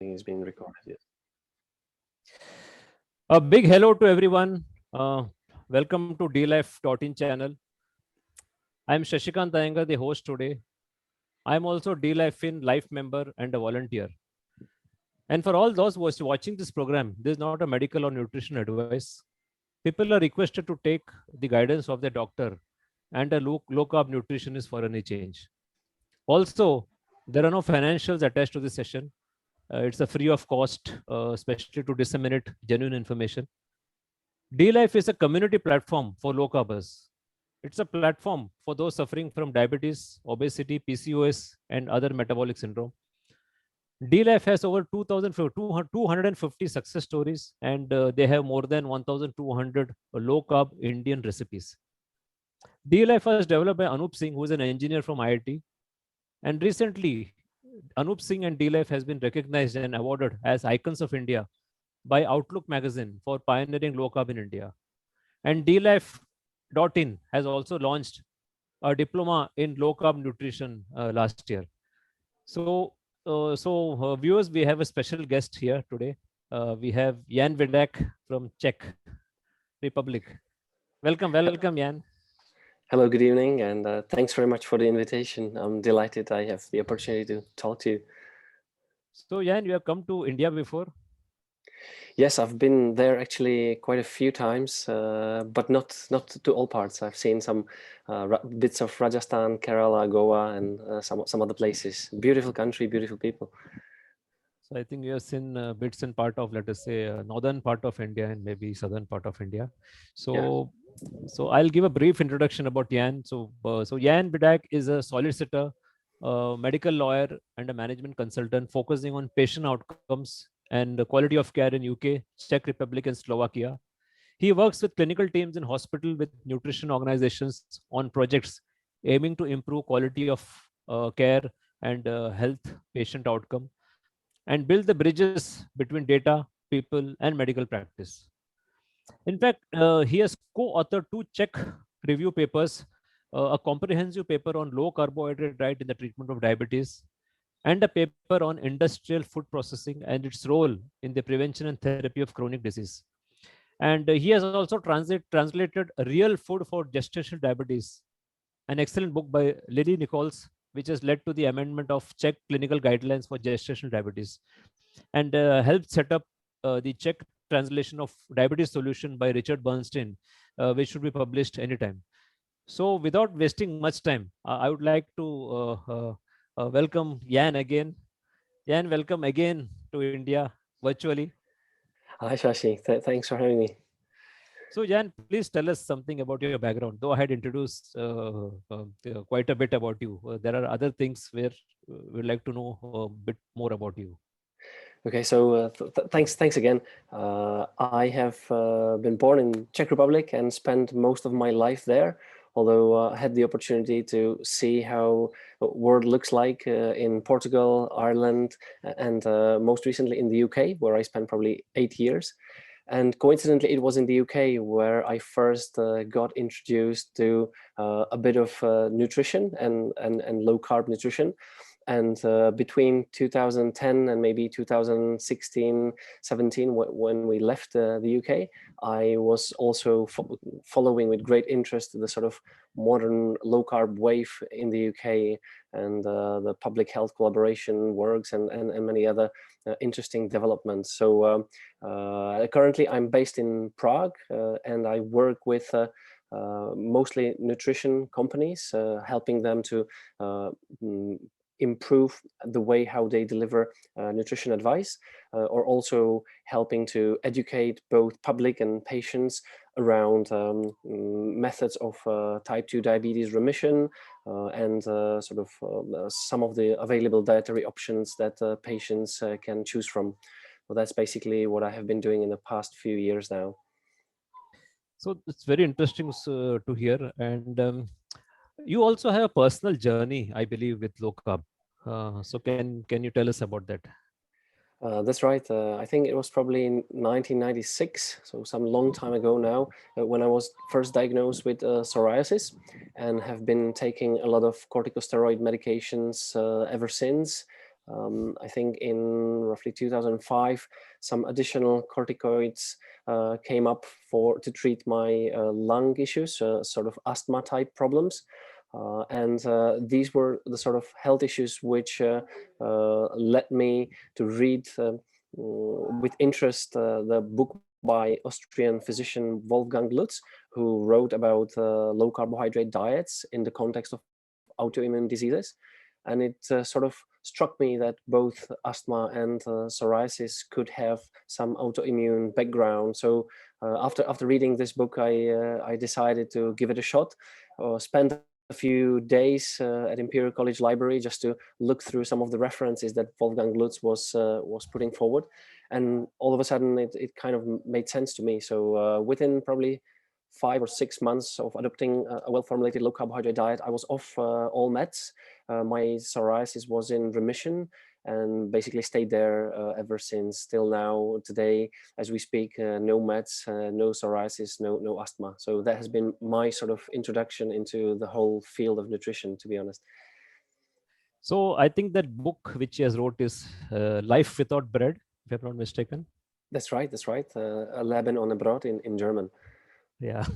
Everything is being recorded. Yes. A big hello to everyone. Welcome to DLife.in channel. I'm Shashikant Iyengar, the host today. I'm also DLife.in life member and a volunteer. And for all those who are watching this program, this is not a medical or nutrition advice. People are requested to take the guidance of their doctor and a low carb nutritionist for any change. Also, there are no financials attached to this session. It's a free of cost, especially to disseminate genuine information. DLife is a community platform for low carbers. It's a platform for those suffering from diabetes, obesity, PCOS, and other metabolic syndrome. DLife has over 250 success stories, and they have more than 1,200 low carb Indian recipes. DLife was developed by Anup Singh, who is an engineer from IIT. And recently, Anup Singh and DLife has been recognized and awarded as icons of India by Outlook magazine for pioneering low carb in India. And DLife.in has also launched a diploma in low carb nutrition last year. So, viewers, we have a special guest here today. We have Jan Vyjidak from Czech Republic. Welcome, Jan. Hello, good evening, and thanks very much for the invitation. I'm delighted I have the opportunity to talk to you. So, Jan, you have come to India before? Yes, I've been there actually quite a few times, but not to all parts. I've seen some bits of Rajasthan, Kerala, Goa, and some other places. Beautiful country, beautiful people. So I think you have seen bits and part of, let us say, northern part of India and maybe southern part of India. So, so I'll give a brief introduction about Jan. So Jan Vyjidak is a solicitor, medical lawyer, and a management consultant focusing on patient outcomes and the quality of care in UK, Czech Republic, and Slovakia. He works with clinical teams in hospital with nutrition organizations on projects aiming to improve quality of care and health patient outcome and build the bridges between data, people, and medical practice. In fact, he has co-authored two Czech review papers, a comprehensive paper on low carbohydrate diet in the treatment of diabetes, and a paper on industrial food processing and its role in the prevention and therapy of chronic disease. And he has also translated Real Food for Gestational Diabetes, an excellent book by Lily Nichols, which has led to the amendment of Czech clinical guidelines for gestational diabetes, and helped set up the Czech translation of Diabetes Solution by Richard Bernstein, which should be published anytime. So without wasting much time, I would like to welcome Jan again. Jan, welcome again to India virtually. Hi, Shashi. Thanks for having me. So, Jan, please tell us something about your background. Though I had introduced quite a bit about you, there are other things where we'd like to know a bit more about you. Okay, so thanks again. I have been born in Czech Republic and spent most of my life there. Although I had the opportunity to see how the world looks like in Portugal, Ireland, and most recently in the UK, where I spent probably 8 years. And coincidentally, it was in the UK where I first got introduced to a bit of nutrition and low carb nutrition. And between 2010 and maybe 2016, 17, when we left the UK, I was also following with great interest the sort of modern low carb wave in the UK and the public health collaboration works and many other interesting developments. So currently I'm based in Prague and I work with mostly nutrition companies, helping them to improve the way how they deliver nutrition advice, or also helping to educate both public and patients around methods of type 2 diabetes remission and sort of some of the available dietary options that patients can choose from. So that's basically what I have been doing in the past few years now. So it's very interesting to hear. And you also have a personal journey, I believe, with low carb. So can you tell us about that? That's right. I think it was probably in 1996, so some long time ago now, when I was first diagnosed with psoriasis and have been taking a lot of corticosteroid medications ever since. I think in roughly 2005, some additional corticoids came up to treat my lung issues, sort of asthma type problems. And these were the sort of health issues which led me to read with interest the book by Austrian physician Wolfgang Lutz, who wrote about low carbohydrate diets in the context of autoimmune diseases. And it sort of struck me that both asthma and psoriasis could have some autoimmune background. So after reading this book, I decided to give it a shot. Spent a few days at Imperial College Library just to look through some of the references that Wolfgang Lutz was putting forward, and all of a sudden it kind of made sense to me. So within probably 5 or 6 months of adopting a well-formulated low carbohydrate diet, I was off all meds. My psoriasis was in remission and basically stayed there ever since till now. Today, as we speak, no meds, no psoriasis, no asthma. So that has been my sort of introduction into the whole field of nutrition, to be honest. So I think that book which he has wrote is Life Without Bread, if I'm not mistaken. That's right. That's right. A Leben ohne Brot in German. Yeah.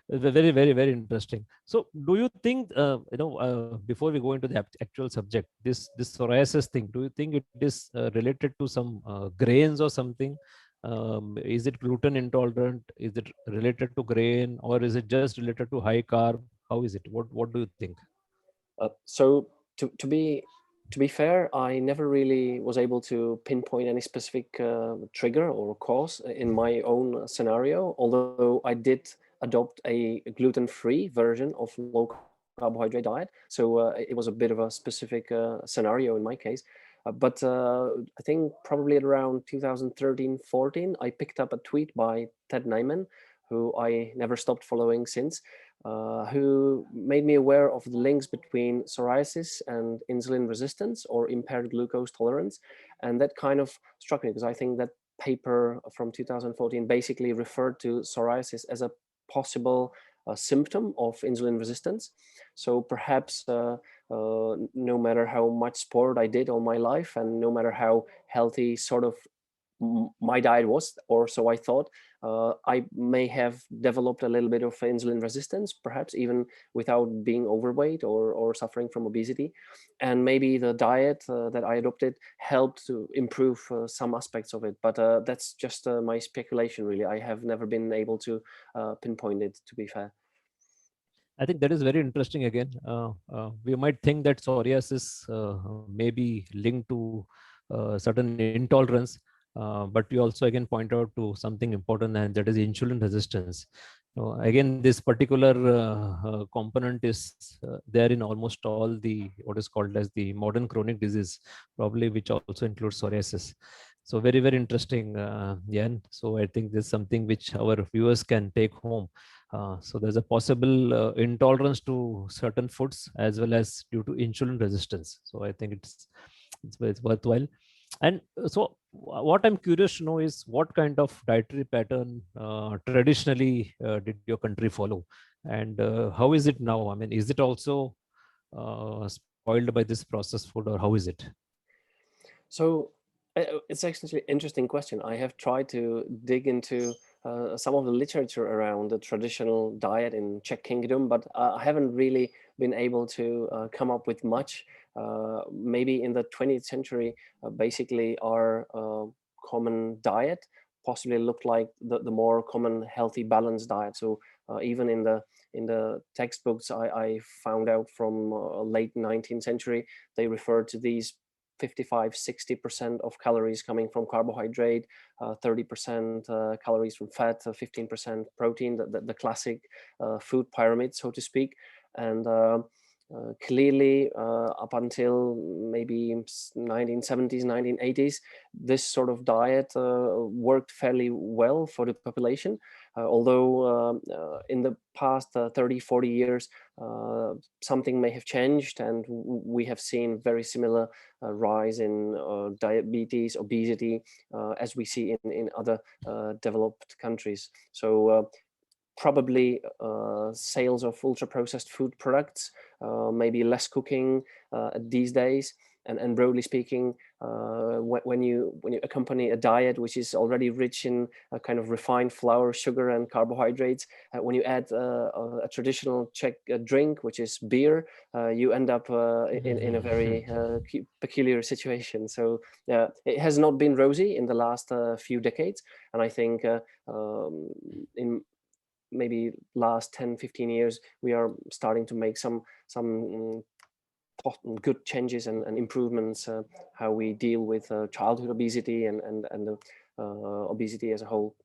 Very, very, very interesting. So do you think, before we go into the actual subject, this psoriasis thing, do you think it is related to some grains or something? Is it gluten intolerant? Is it related to grain, or is it just related to high carb? How is it? What do you think? So to be fair, I never really was able to pinpoint any specific trigger or cause in my own scenario, although I did adopt a gluten-free version of low carbohydrate diet. So it was a bit of a specific scenario in my case. But I think probably at around 2013-14, I picked up a tweet by Ted Naiman, who I never stopped following since, who made me aware of the links between psoriasis and insulin resistance or impaired glucose tolerance. And that kind of struck me because I think that paper from 2014 basically referred to psoriasis as a possible symptom of insulin resistance. So perhaps no matter how much sport I did all my life and no matter how healthy sort of my diet was, or so I thought, I may have developed a little bit of insulin resistance, perhaps even without being overweight or suffering from obesity. And maybe the diet that I adopted helped to improve some aspects of it. But that's just my speculation, really. I have never been able to pinpoint it, to be fair. I think that is very interesting again. We might think that psoriasis may be linked to certain intolerance, but you also again point out to something important, and that is insulin resistance. Again, this particular component is there in almost all the what is called as the modern chronic disease, probably which also includes psoriasis. So very, very interesting, Jan. So I think this is something which our viewers can take home. So there's a possible intolerance to certain foods as well as due to insulin resistance. So I think it's worthwhile. And so what I'm curious to know is what kind of dietary pattern traditionally did your country follow, and how is it now? I mean, is it also spoiled by this processed food, or how is it? So it's actually an interesting question. I have tried to dig into some of the literature around the traditional diet in Czech Kingdom, but I haven't really been able to come up with much. Maybe in the 20th century, basically our common diet possibly looked like the more common healthy balanced diet. So even in the textbooks I found out from late 19th century, they referred to these 55-60% of calories coming from carbohydrate, 30% calories from fat, 15% protein, the classic food pyramid, so to speak. And clearly up until maybe 1970s, 1980s, this sort of diet worked fairly well for the population. Although in the past 30, 40 years, something may have changed, and we have seen very similar rise in diabetes, obesity, as we see in other developed countries. So probably sales of ultra processed food products, maybe less cooking these days, And broadly speaking, when you accompany a diet which is already rich in a kind of refined flour, sugar, and carbohydrates, when you add a traditional Czech drink, which is beer, you end up in a very peculiar situation. So it has not been rosy in the last few decades, and I think in maybe last 10-15 years we are starting to make some good changes and improvements how we deal with childhood obesity and obesity as a whole.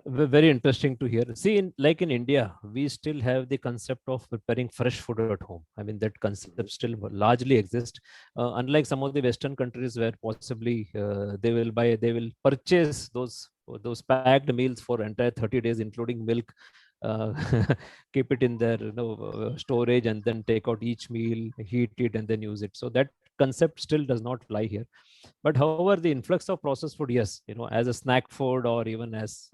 Very interesting to hear. See, like in India, we still have the concept of preparing fresh food at home. I mean, that concept still largely exists. Unlike some of the Western countries where possibly they will purchase those packed meals for entire 30 days, including milk, uh, keep it in their storage, and then take out each meal, heat it, and then use it. So that concept still does not fly here. But however, the influx of processed food, yes, as a snack food, or even as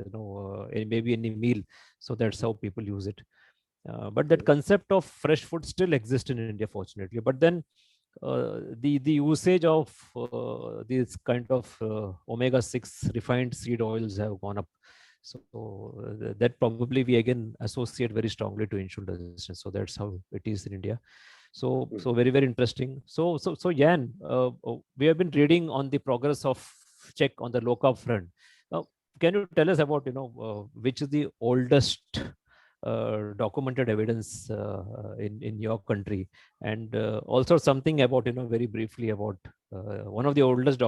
maybe any meal, so that's how people use it. But that concept of fresh food still exists in India, fortunately. But then the usage of these kind of omega-6 refined seed oils have gone up. So that probably we again associate very strongly to insulin resistance. So that's how it is in India. So very, very interesting. So Jan, we have been reading on the progress of Czech on the low carb front. Now, can you tell us about which is the oldest documented evidence in your country, and also something about very briefly about one of the oldest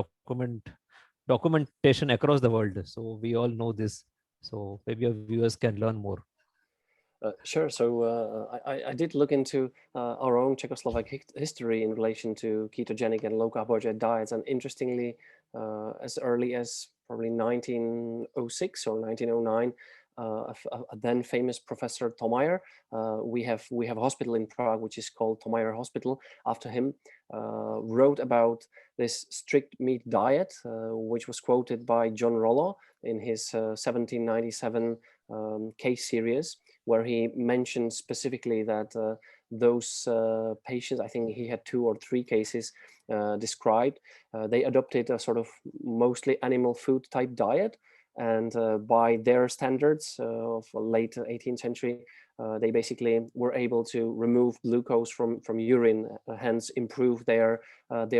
documentation across the world. So we all know this. So maybe our viewers can learn more. Sure. So I did look into our own Czechoslovak history in relation to ketogenic and low carbohydrate diets, and interestingly, as early as probably 1906 or 1909, a then famous Professor Tomayer, we have a hospital in Prague which is called Tomayer Hospital after him, wrote about this strict meat diet, which was quoted by John Rollo in his 1797 case series, where he mentioned specifically that those patients, I think he had 2 or 3 cases described, they adopted a sort of mostly animal food type diet, and by their standards of late 18th century, they basically were able to remove glucose from urine, hence improve their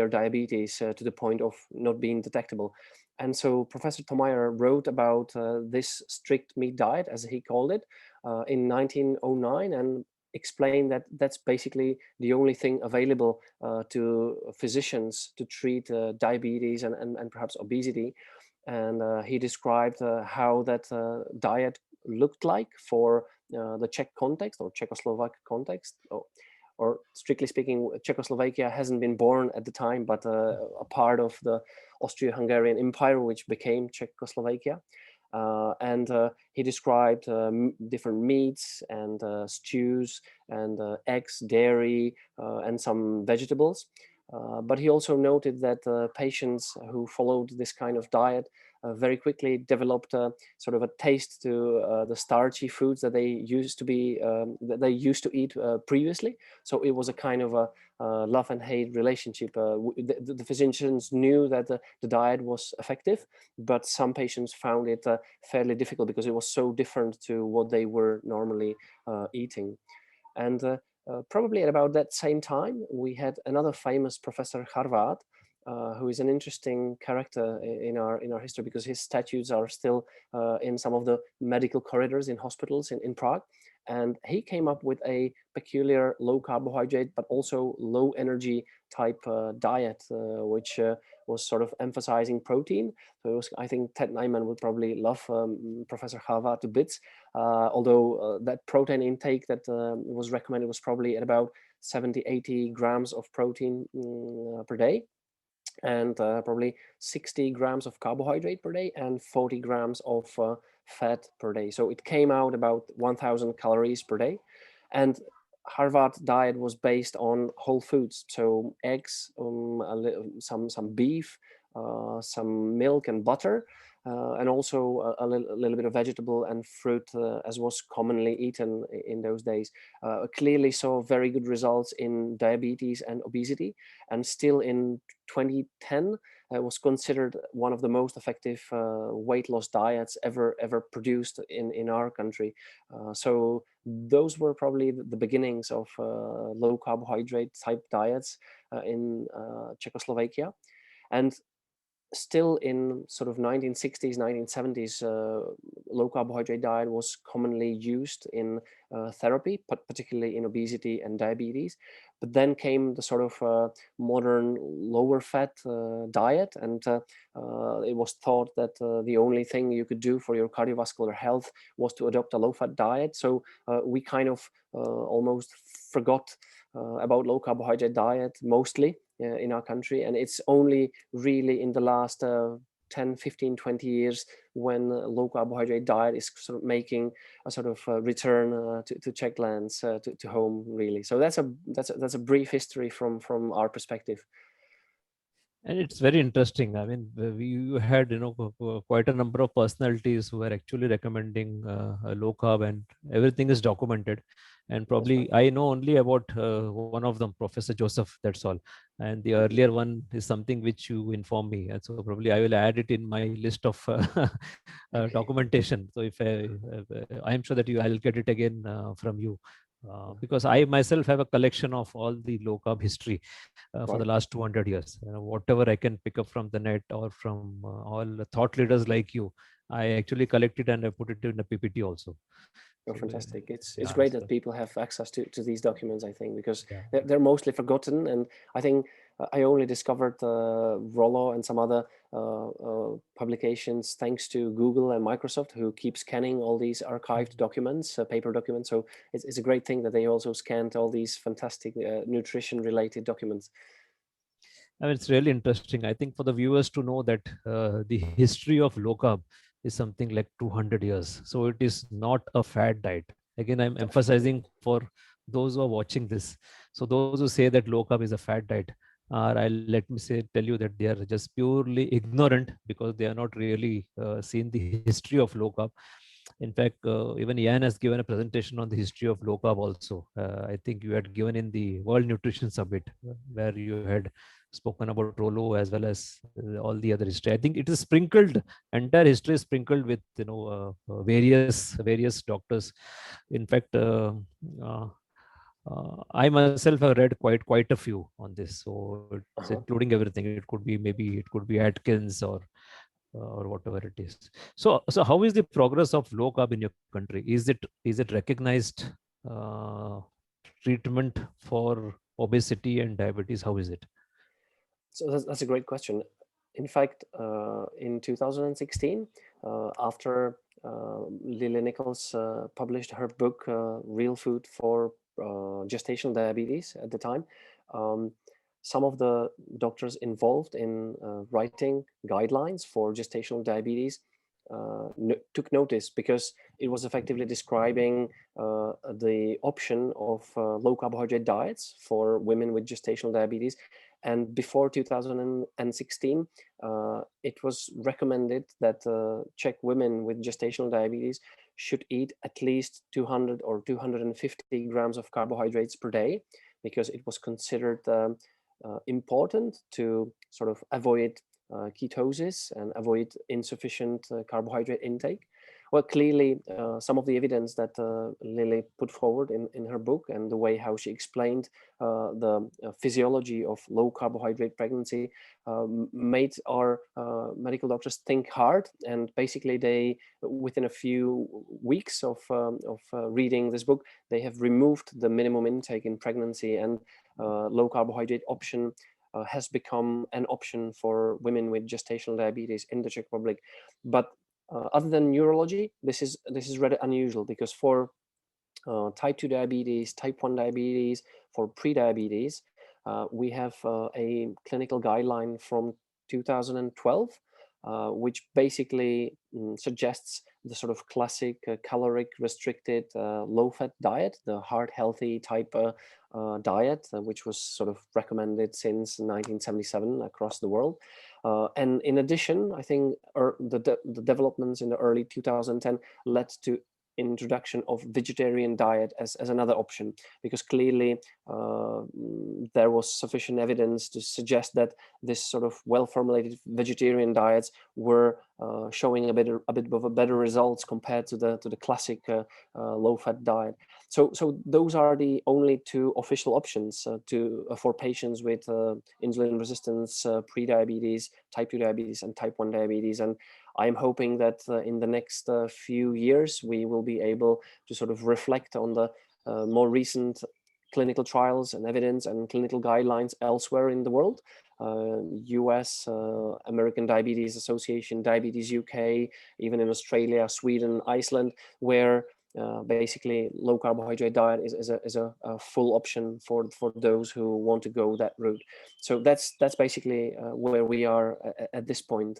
diabetes to the point of not being detectable. And so Professor Tomayer wrote about this strict meat diet, as he called it, in 1909, and explained that that's basically the only thing available to physicians to treat diabetes and perhaps obesity. And he described how that diet looked like for the Czech context or Czechoslovak context. Or strictly speaking, Czechoslovakia hasn't been born at the time, but a part of the Austro-Hungarian Empire, which became Czechoslovakia. And he described different meats and stews and eggs, dairy, and some vegetables. But he also noted that patients who followed this kind of diet very quickly developed sort of a taste to the starchy foods that they used to eat previously. So it was a kind of a love and hate relationship. The physicians knew that the diet was effective, but some patients found it fairly difficult because it was so different to what they were normally eating. And probably at about that same time, we had another famous Professor Harvard, who is an interesting character in our history because his statues are still in some of the medical corridors in hospitals in Prague. And he came up with a peculiar low carbohydrate, but also low energy type diet, which was sort of emphasizing protein. So it was, I think Ted Nyman would probably love Professor Harvard to bits, although that protein intake that was recommended was probably at about 70-80 grams of protein per day, and probably 60 grams of carbohydrate per day and 40 grams of fat per day. So it came out about 1,000 calories per day. And Harvard diet was based on whole foods, so eggs, some beef, some milk and butter, and also a little bit of vegetable and fruit, as was commonly eaten in those days, clearly saw very good results in diabetes and obesity. And still in 2010, was considered one of the most effective weight loss diets ever produced in our country. So those were probably the beginnings of low carbohydrate type diets in Czechoslovakia. And still in sort of 1960s, 1970s, low carbohydrate diet was commonly used in therapy, but particularly in obesity and diabetes. But then came the sort of modern lower fat diet, and it was thought that the only thing you could do for your cardiovascular health was to adopt a low fat diet. So we kind of almost forgot about low carbohydrate diet mostly in our country, and it's only really in the last 10, 15, 20 years when low carbohydrate diet is sort of making a sort of return to Czech lands, to home, really. So that's a brief history from our perspective. And it's very interesting. I mean, we had, quite a number of personalities who were actually recommending a low carb, and everything is documented. And probably right. I know only about one of them, Professor Joseph, that's all. And the earlier one is something which you inform me. And so probably I will add it in my list of documentation. So if I am sure that I'll get it again from you. Because I myself have a collection of all the low carb history for the Right. last 200 years. Whatever I can pick up from the net or from all the thought leaders like you, I actually collect it and I put it in a PPT also. Oh, So fantastic. It's yeah, great that so, people have access to these documents, I think, because yeah. they're mostly forgotten. And I think I only discovered Rollo and some other publications thanks to Google and Microsoft, who keep scanning all these archived documents, paper documents. So it's a great thing that they also scanned all these fantastic nutrition-related documents. I mean, it's really interesting. I think for the viewers to know that the history of low carb is something like 200 years. So it is not a fad diet. Again, I'm Definitely. emphasizing for those who are watching this. So those who say that low carb is a fad diet, let me tell you that they are just purely ignorant because they are not really seen the history of low carb. In fact, even Ian has given a presentation on the history of low carb also. I think you had given in the World Nutrition Summit, where you had spoken about Rollo as well as all the other history. I think it is sprinkled, entire history is sprinkled with various doctors. In fact, I myself have read quite a few on this, so it's Uh-huh. including everything. It could be Atkins or whatever it is. So how is the progress of low carb in your country? Is it recognized uh, treatment for obesity and diabetes? How is it? So that's a great question. In fact, in 2016, after Lily Nichols published her book, Real Food for Gestational Diabetes at the time, um, some of the doctors involved in writing guidelines for gestational diabetes took notice, because it was effectively describing the option of low carbohydrate diets for women with gestational diabetes. And before 2016, it was recommended that Czech women with gestational diabetes should eat at least 200 or 250 grams of carbohydrates per day, because it was considered important to sort of avoid ketosis and avoid insufficient carbohydrate intake. Well, clearly, some of the evidence that Lily put forward in her book, and the way how she explained the physiology of low carbohydrate pregnancy made our medical doctors think hard. And basically, they, within a few weeks of reading this book, they have removed the minimum intake in pregnancy, and low carbohydrate option has become an option for women with gestational diabetes in the Czech Republic. But other than neurology, this is rather unusual, because for type 2 diabetes, type 1 diabetes, for pre-diabetes, we have a clinical guideline from 2012 which basically suggests the sort of classic caloric restricted low-fat diet, the heart healthy type diet, which was sort of recommended since 1977 across the world. And in addition, I think the developments in the early 2010 led to introduction of vegetarian diet as another option, because clearly there was sufficient evidence to suggest that this sort of well-formulated vegetarian diets were showing a bit of a better results compared to the classic low-fat diet. So those are the only two official options for patients with insulin resistance, pre-diabetes, type 2 diabetes, and type 1 diabetes. And I'm hoping that in the next few years, we will be able to sort of reflect on the more recent clinical trials and evidence and clinical guidelines elsewhere in the world. US, American Diabetes Association, Diabetes UK, even in Australia, Sweden, Iceland, where basically low carbohydrate diet is a full option for those who want to go that route. So that's basically where we are at this point.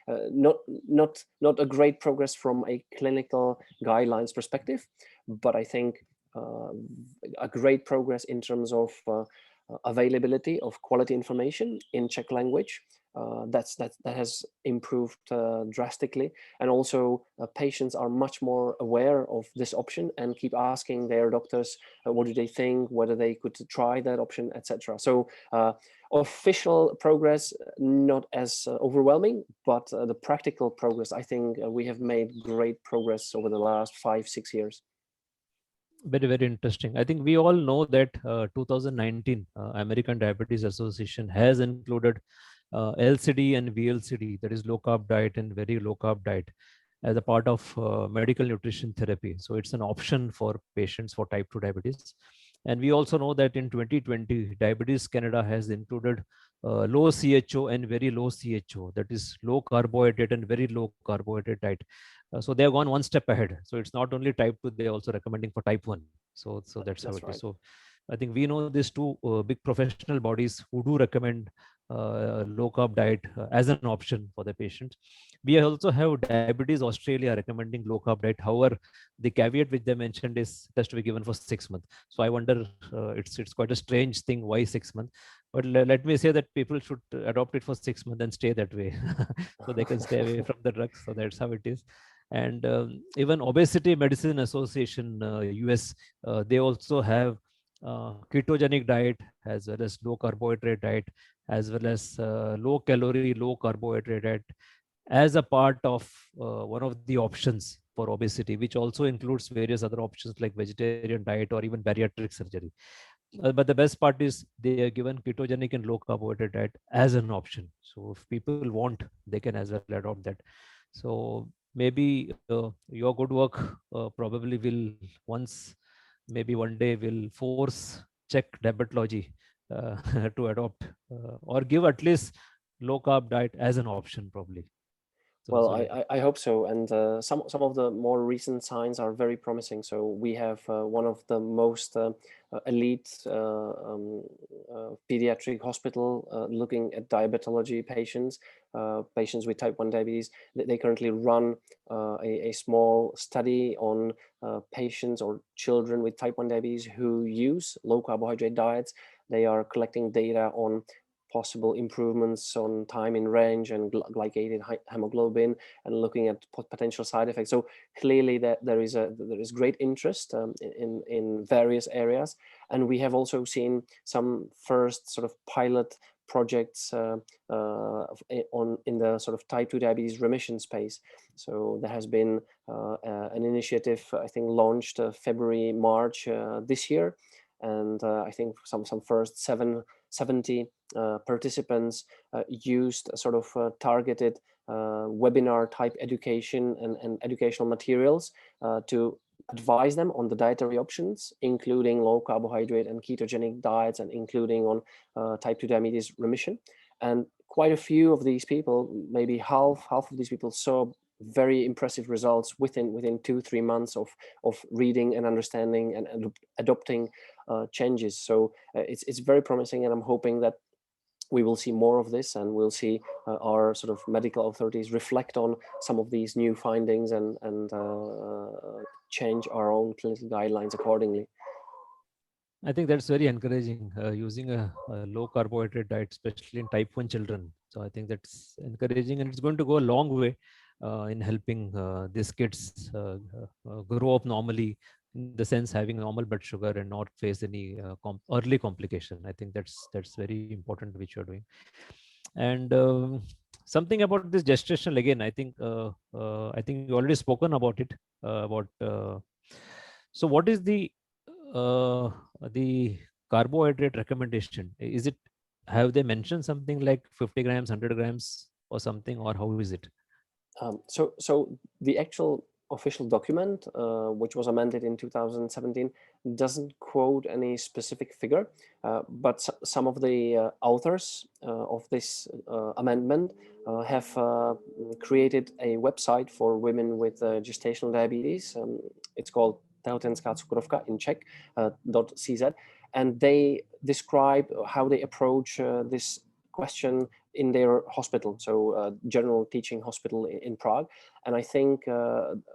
Not a great progress from a clinical guidelines perspective, but I think a great progress in terms of availability of quality information in Czech language. That has improved drastically, and also patients are much more aware of this option and keep asking their doctors what do they think, whether they could try that option, etc. So official progress not as overwhelming, but the practical progress, I think we have made great progress over the last 5-6 years. Very, very interesting. I think we all know that 2019 American Diabetes Association has included LCD and VLCD, that is low carb diet and very low carb diet, as a part of medical nutrition therapy. So it's an option for patients for type 2 diabetes. And we also know that in 2020, Diabetes Canada has included low CHO and very low CHO, that is low carbohydrate and very low carbohydrate diet. So they have gone one step ahead. So it's not only type 2, they're also recommending for type 1. So that's how it is. So I think we know these two big professional bodies who do recommend low carb diet as an option for the patients. We also have Diabetes Australia recommending low carb diet. However, the caveat which they mentioned is it has to be given for 6 months. So I wonder, it's quite a strange thing. Why 6 months? But let me say that people should adopt it for 6 months and stay that way, so they can stay away from the drugs. So that's how it is. And even Obesity Medicine Association, US, they also have ketogenic diet as well as low carbohydrate diet, as well as low calorie, low carbohydrate diet as a part of one of the options for obesity, which also includes various other options like vegetarian diet or even bariatric surgery. But the best part is they are given ketogenic and low carbohydrate diet as an option. So if people want, they can as well adopt that. So maybe your good work probably will maybe one day will force Czech diabetology to adopt or give at least low carb diet as an option probably. Well, I hope so. And some of the more recent signs are very promising. So we have one of the most elite pediatric hospital looking at diabetology patients, patients with type 1 diabetes. They currently run a small study on patients or children with type 1 diabetes who use low carbohydrate diets. They are collecting data on possible improvements on time in range and glycated hemoglobin, and looking at potential side effects. So clearly that there is great interest in various areas, and we have also seen some first sort of pilot projects in the sort of type 2 diabetes remission space. So there has been an initiative, I think, launched February, March this year, and I think some first 70 participants used sort of targeted webinar type education and educational materials to advise them on the dietary options, including low carbohydrate and ketogenic diets, and including on type 2 diabetes remission. And quite a few of these people, maybe half of these people, saw very impressive results within 2-3 months of reading and understanding and adopting changes. So it's very promising, and I'm hoping that we will see more of this, and we'll see our sort of medical authorities reflect on some of these new findings and change our own clinical guidelines accordingly. I think that's very encouraging, using a low carbohydrate diet, especially in type 1 children. So I think that's encouraging, and it's going to go a long way in helping these kids grow up normally, in the sense having normal blood sugar and not face any early complication. I think that's very important which you're doing. And something about this gestational, again, I think you already spoken about it. So what is the carbohydrate recommendation? Is it, have they mentioned something like 50 grams, 100 grams or something, or how is it? So the actual official document, which was amended in 2017, doesn't quote any specific figure, but some of the authors of this amendment have created a website for women with gestational diabetes. It's called Tehotenská cukrovka in Czech, .cz, and they describe how they approach this question in their hospital, so General Teaching Hospital in Prague. And I think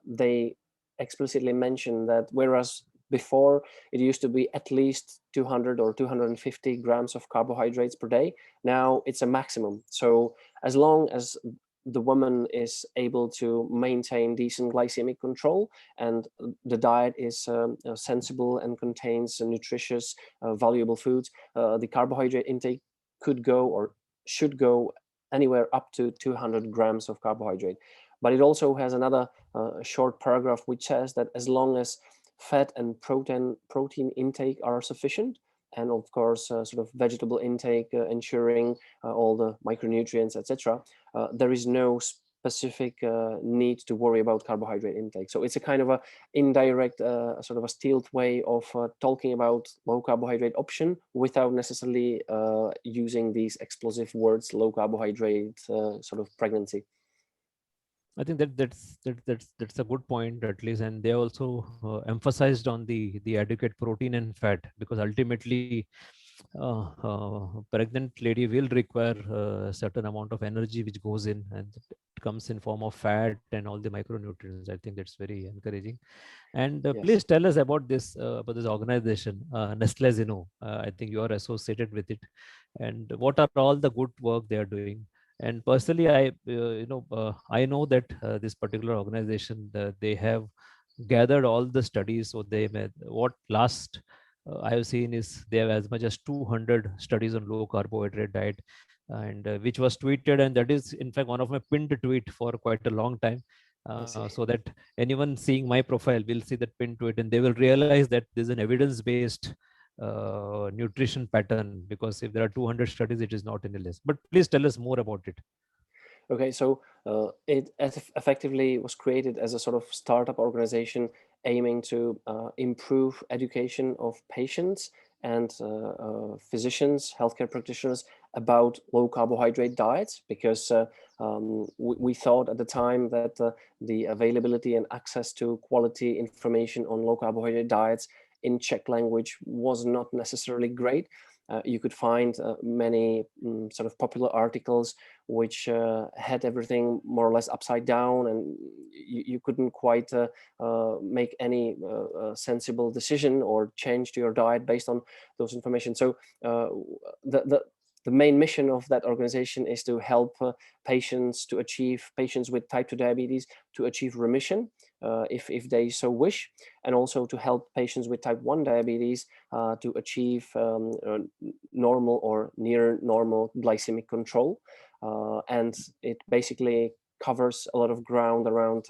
they explicitly mention that whereas before it used to be at least 200 or 250 grams of carbohydrates per day, now it's a maximum. So as long as the woman is able to maintain decent glycemic control and the diet is sensible and contains nutritious, valuable foods, the carbohydrate intake could go or should go anywhere up to 200 grams of carbohydrate. But it also has another short paragraph which says that as long as fat and protein intake are sufficient, and of course sort of vegetable intake ensuring all the micronutrients, etc., there is no specific need to worry about carbohydrate intake. So it's a kind of a indirect sort of a stealth way of talking about low carbohydrate option without necessarily using these explosive words, low carbohydrate sort of pregnancy. I think that's a good point, at least, and they also emphasized on the adequate protein and fat, because ultimately pregnant lady will require a certain amount of energy which goes in, and it comes in form of fat and all the micronutrients. I think that's very encouraging. And Yes. please tell us about this organization, Nestle Zeno. I think you are associated with it, and what are all the good work they are doing? And personally, I know that this particular organization, they have gathered all the studies. So they made what last I have seen is they have as much as 200 studies on low carbohydrate diet, and which was tweeted, and that is in fact one of my pinned tweet for quite a long time. So that anyone seeing my profile will see that pinned tweet, and they will realize that there's an evidence-based nutrition pattern, because if there are 200 studies, it is not any less. But please tell us more about it. Okay, so it effectively was created as a sort of startup organization aiming to improve education of patients and physicians, healthcare practitioners about low carbohydrate diets, because we thought at the time that the availability and access to quality information on low carbohydrate diets in Czech language was not necessarily great. You could find many sort of popular articles which had everything more or less upside down, and you couldn't quite make any sensible decision or change to your diet based on those information. So the main mission of that organization is to help patients with type 2 diabetes to achieve remission if they so wish, and also to help patients with type 1 diabetes to achieve normal or near normal glycemic control. And it basically covers a lot of ground around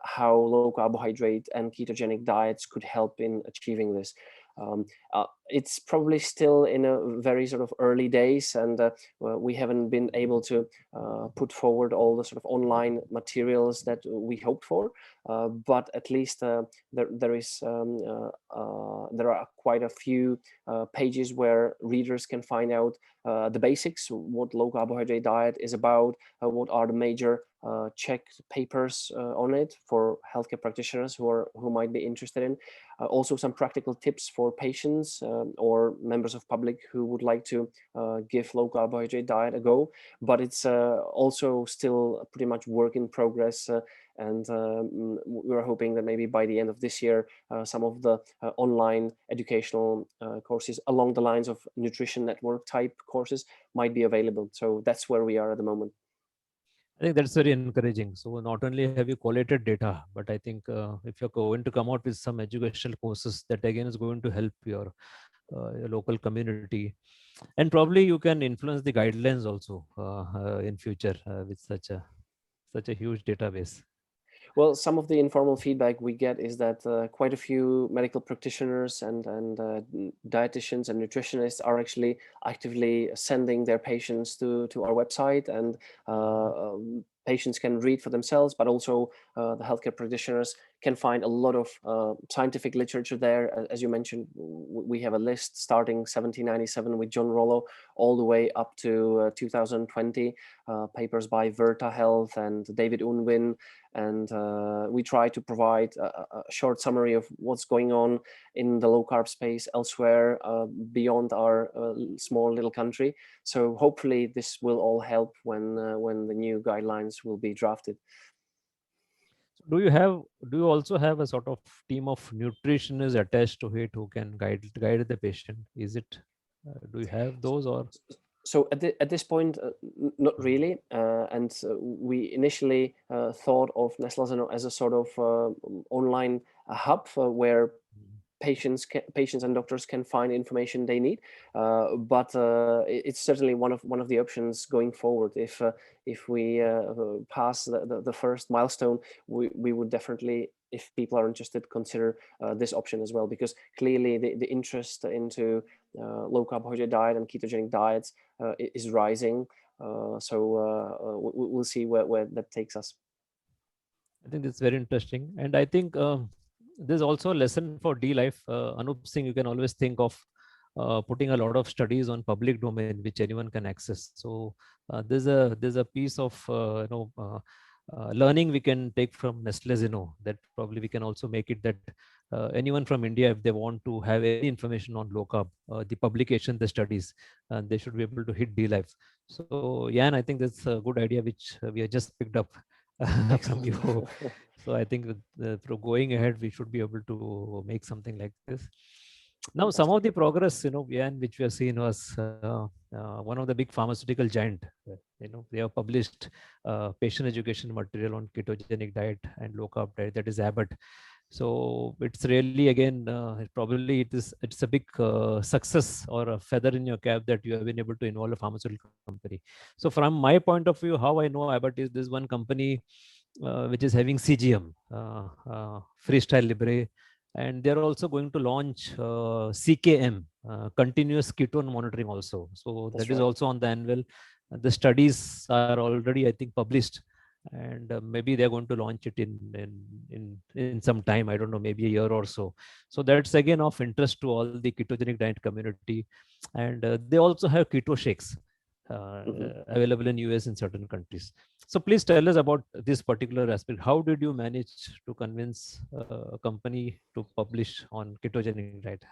how low carbohydrate and ketogenic diets could help in achieving this. It's probably still in a very sort of early days, and we haven't been able to put forward all the sort of online materials that we hoped for, but at least there are quite a few pages where readers can find out the basics, what low carbohydrate diet is about, what are the major Czech papers on it for healthcare practitioners who might be interested in. Also some practical tips for patients or members of public who would like to give low carbohydrate diet a go, but it's also still pretty much work in progress. And we're hoping that maybe by the end of this year, some of the online educational courses along the lines of nutrition network type courses might be available. So that's where we are at the moment. I think that's very encouraging. So not only have you collated data, but I think if you're going to come out with some educational courses, that again is going to help your local community, and probably you can influence the guidelines also in future with such a huge database. Well, some of the informal feedback we get is that quite a few medical practitioners and dietitians and nutritionists are actually actively sending their patients to our website, and patients can read for themselves, but also the healthcare practitioners can find a lot of scientific literature there. As you mentioned, we have a list starting 1797 with John Rollo all the way up to 2020, papers by Verta Health and David Unwin. And we try to provide a short summary of what's going on in the low carb space elsewhere beyond our small little country. So hopefully this will all help when the new guidelines will be drafted. Do you also have a sort of team of nutritionists attached to it who can guide the patient? Is it do you have those, or? So at this point, not really. And we initially thought of Nestlé as a sort of online hub where patients and doctors can find information they need. But it's certainly one of the options going forward. If we pass the first milestone, we would definitely, if people are interested, consider this option as well, because clearly the interest into low carbohydrate diet and ketogenic diets is rising. So we'll see where that takes us. I think it's very interesting, and I think there's also a lesson for D life. Anup Singh, you can always think of putting a lot of studies on public domain which anyone can access. So there's a piece of learning we can take from Nestle's, that probably we can also make it that anyone from India, if they want to have any information on low carb, the publication, the studies, they should be able to hit D life. So Jan, I think that's a good idea which we have just picked up from you. So I think through going ahead, we should be able to make something like this. Now, some of the progress, Jan, which we have seen was one of the big pharmaceutical giant. They have published patient education material on ketogenic diet and low carb diet, that is Abbott. So it's really, again, probably it's a big success or a feather in your cap that you have been able to involve a pharmaceutical company. So from my point of view, how I know Abbott is this one company which is having CGM, Freestyle Libre, and they're also going to launch CKM, continuous ketone monitoring also. So That's that is right. also on the anvil. The studies are already, I think, published, and maybe they're going to launch it in some time. I don't know, maybe a year or so. So that's again of interest to all the ketogenic diet community, and they also have keto shakes available in US in certain countries. So please tell us about this particular aspect. How did you manage to convince a company to publish on ketogenic diet?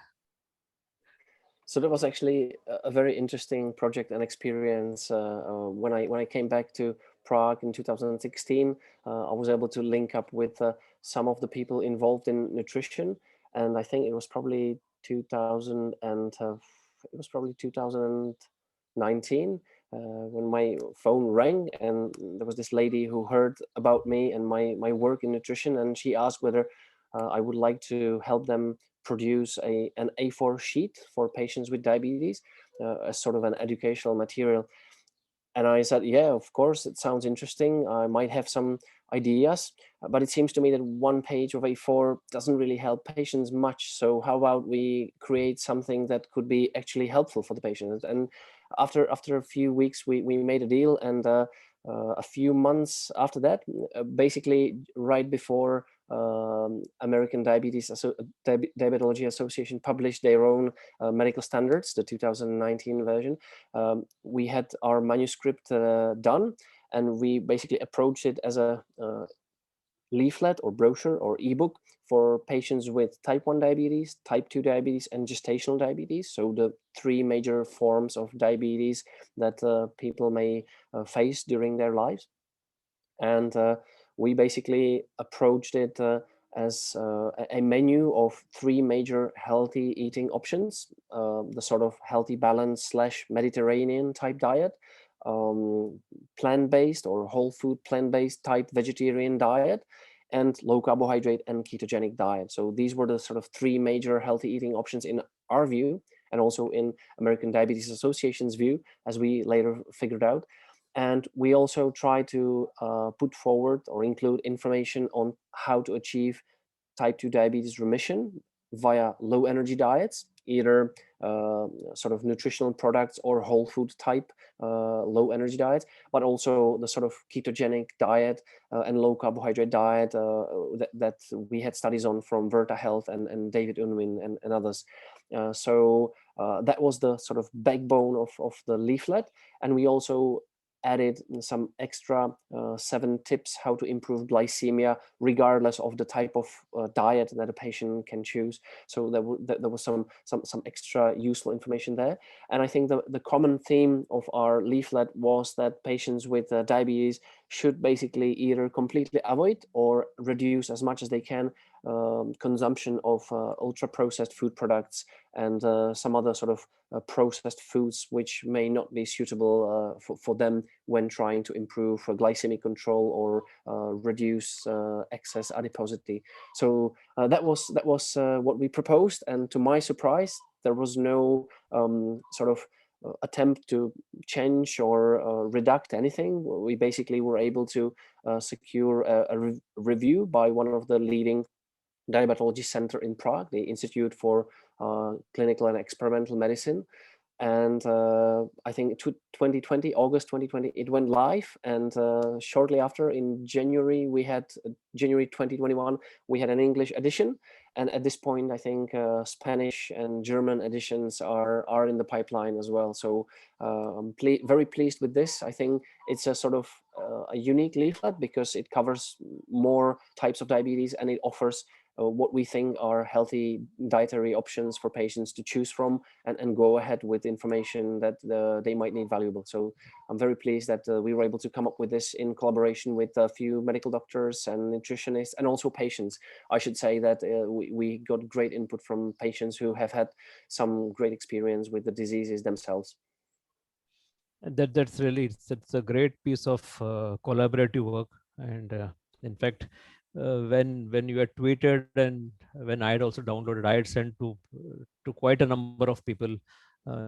So that was actually a very interesting project and experience. When I came back to Prague in 2016, I was able to link up with some of the people involved in nutrition, and I think it was probably 2019 when my phone rang, and there was this lady who heard about me and my work in nutrition, and she asked whether I would like to help them produce an A4 sheet for patients with diabetes as sort of an educational material. And I said, yeah, of course, it sounds interesting. I might have some ideas, but it seems to me that one page of A4 doesn't really help patients much. So how about we create something that could be actually helpful for the patient? And after a few weeks, we made a deal, and a few months after that, basically right before American Diabetology Association published their own medical standards, the 2019 version, we had our manuscript done, and we basically approached it as a leaflet or brochure or ebook for patients with type 1 diabetes, type 2 diabetes, and gestational diabetes. So the three major forms of diabetes that people may face during their lives. And we basically approached it as a menu of three major healthy eating options, the sort of healthy balance slash Mediterranean type diet, plant-based or whole food plant-based type vegetarian diet, and low carbohydrate and ketogenic diet. So these were the sort of three major healthy eating options in our view, and also in American Diabetes Association's view, as we later figured out. And we also try to put forward or include information on how to achieve type 2 diabetes remission via low energy diets, either sort of nutritional products or whole food type low energy diets, but also the sort of ketogenic diet and low carbohydrate diet that we had studies on from Verta Health and David Unwin and others. So that was the sort of backbone of the leaflet. And we also added some extra 7 tips how to improve glycemia regardless of the type of diet that a patient can choose. So there was some extra useful information there. And I think the common theme of our leaflet was that patients with diabetes should basically either completely avoid or reduce as much as they can consumption of ultra processed food products and some other sort of processed foods which may not be suitable for them when trying to improve glycemic control or reduce excess adiposity. So that was what we proposed, and to my surprise, there was no sort of attempt to change or reduct anything. We basically were able to secure a review by one of the leading diabetology center in Prague, the Institute for Clinical and Experimental Medicine. And I think 2020, August 2020, it went live. And shortly after, in January, January 2021, we had an English edition. And at this point, I think Spanish and German editions are in the pipeline as well. So I'm very pleased with this. I think it's a sort of a unique leaflet because it covers more types of diabetes and it offers what we think are healthy dietary options for patients to choose from and go ahead with information that they might need valuable. So I'm very pleased that we were able to come up with this in collaboration with a few medical doctors and nutritionists and also patients. I should say that we got great input from patients who have had some great experience with the diseases themselves. That's a great piece of collaborative work. And in fact, when you had tweeted and when I had also downloaded, I had sent to quite a number of people,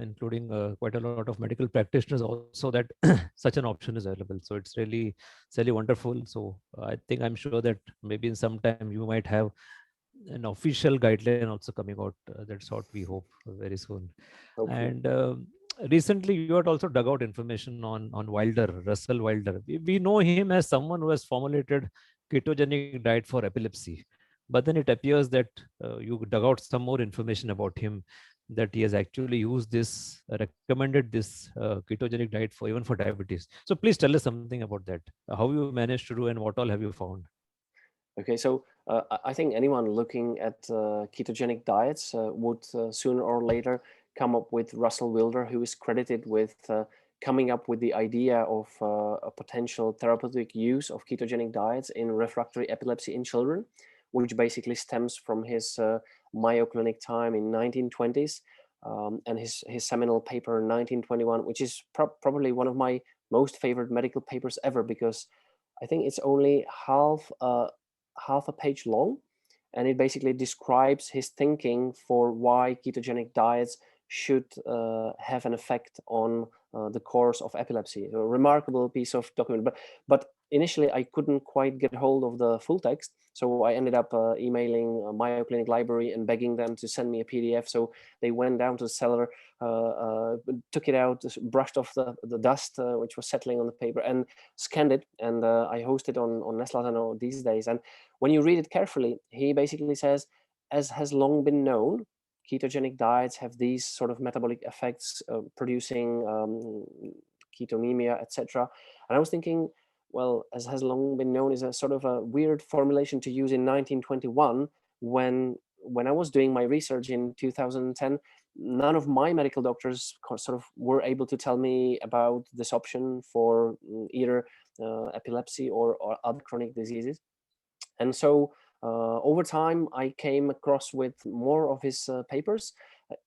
including quite a lot of medical practitioners also, that such an option is available. So it's really wonderful. So I'm sure that maybe in some time you might have an official guideline also coming out. That's what we hope very soon. Hopefully. And recently you had also dug out information on Russell Wilder. We know him as someone who has formulated ketogenic diet for epilepsy, but then it appears that you dug out some more information about him, that he has actually used this, recommended this ketogenic diet for even for diabetes. So please tell us something about that. How you managed to do and what all have you found? Okay, so I think anyone looking at ketogenic diets would sooner or later come up with Russell Wilder, who is credited with coming up with the idea of a potential therapeutic use of ketogenic diets in refractory epilepsy in children, which basically stems from his Mayo Clinic time in 1920s and his seminal paper in 1921, which is probably one of my most favorite medical papers ever, because I think it's only half a page long, and it basically describes his thinking for why ketogenic diets should have an effect on the course of epilepsy. A remarkable piece of document, but initially I couldn't quite get hold of the full text, so I ended up emailing Mayo Clinic Library and begging them to send me a PDF. So they went down to the cellar, took it out, brushed off the dust which was settling on the paper, and scanned it, and I host it on Nestlé these days. And when you read it carefully, he basically says, as has long been known, ketogenic diets have these sort of metabolic effects, producing ketonemia, etc. And I was thinking, well, as has long been known is a sort of a weird formulation to use in 1921, when I was doing my research in 2010, none of my medical doctors sort of were able to tell me about this option for either epilepsy or other chronic diseases. And so over time, I came across with more of his papers.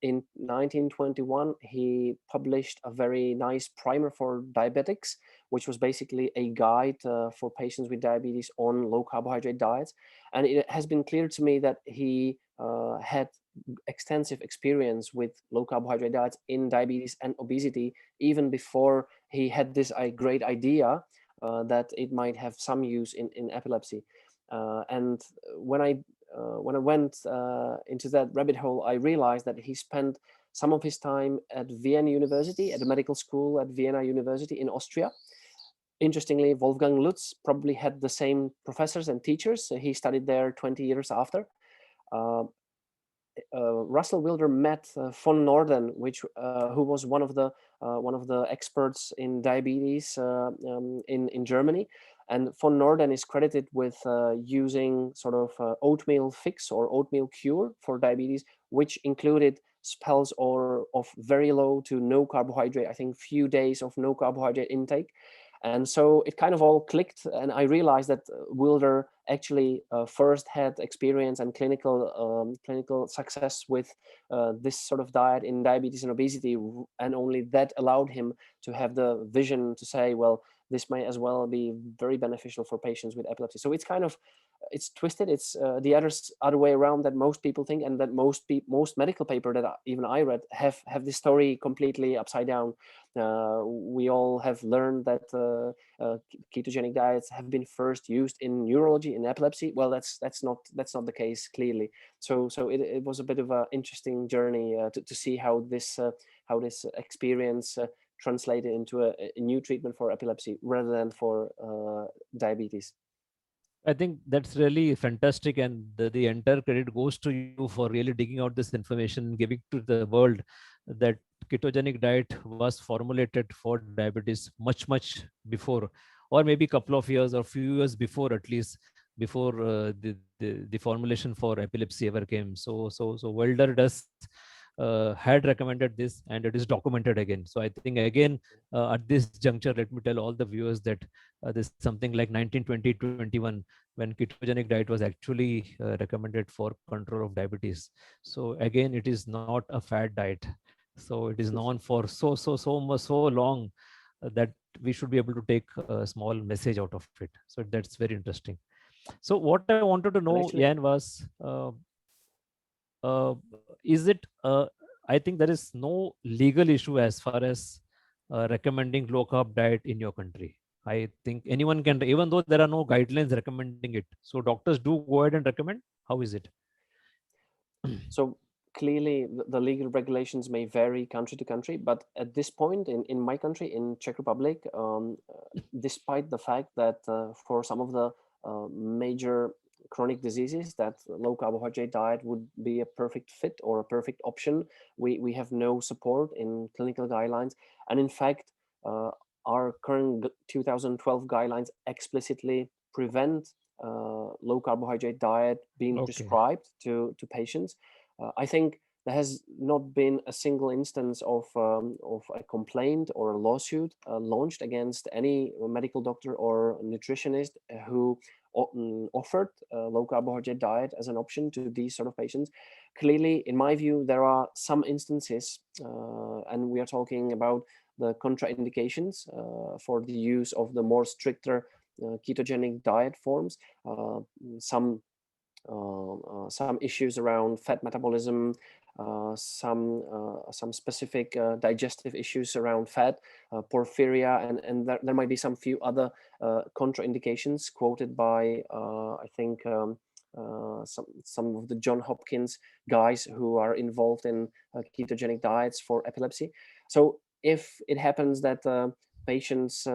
In 1921, he published a very nice primer for diabetics, which was basically a guide for patients with diabetes on low carbohydrate diets. And it has been clear to me that he had extensive experience with low carbohydrate diets in diabetes and obesity, even before he had this great idea that it might have some use in epilepsy. And when I went into that rabbit hole, I realized that he spent some of his time at Vienna University, at the medical school at Vienna University in Austria. Interestingly, Wolfgang Lutz probably had the same professors and teachers. So he studied there 20 years after. Russell Wilder met von Norden, who was one of the experts in diabetes in Germany. And von Norden is credited with using sort of oatmeal fix or oatmeal cure for diabetes, which included spells of very low to no carbohydrate, I think few days of no carbohydrate intake. And so it kind of all clicked, and I realized that Wilder actually first had experience and clinical success with this sort of diet in diabetes and obesity, and only that allowed him to have the vision to say, well, this may as well be very beneficial for patients with epilepsy. So it's twisted. It's the other way around that most people think, and that most medical paper that even I read have this story completely upside down. We all have learned that ketogenic diets have been first used in neurology, in epilepsy. Well, that's not the case, clearly. So it was a bit of an interesting journey to see how this experience translated into a new treatment for epilepsy rather than for diabetes. I think that's really fantastic, and the entire credit goes to you for really digging out this information, giving to the world that ketogenic diet was formulated for diabetes much before, or maybe a couple of years or few years before, at least before the formulation for epilepsy ever came. So Wilder does had recommended this, and it is documented again. So I think again at this juncture, let me tell all the viewers that this something like 1920-21, when ketogenic diet was actually recommended for control of diabetes. So again, it is not a fad diet. So it is known for so long that we should be able to take a small message out of it. So that's very interesting. So what I wanted to know, Actually, Jan, was is it I think there is no legal issue as far as recommending low carb diet in your country. I think anyone can, even though there are no guidelines recommending it, so doctors do go ahead and recommend. How is it? so clearly the legal regulations may vary country to country, but at this point in my country, in Czech Republic, despite the fact that for some of the major chronic diseases that low carbohydrate diet would be a perfect fit or a perfect option, we have no support in clinical guidelines. And in fact, our current 2012 guidelines explicitly prevent low carbohydrate diet being Okay. prescribed to patients. I think there has not been a single instance of a complaint or a lawsuit launched against any medical doctor or nutritionist who offered a low carbohydrate diet as an option to these sort of patients. Clearly, in my view, there are some instances, and we are talking about the contraindications for the use of the more stricter ketogenic diet forms. Some issues around fat metabolism, some specific digestive issues around fat, porphyria, and there might be some few other contraindications quoted by I think some of the John Hopkins guys who are involved in ketogenic diets for epilepsy. So if it happens that patients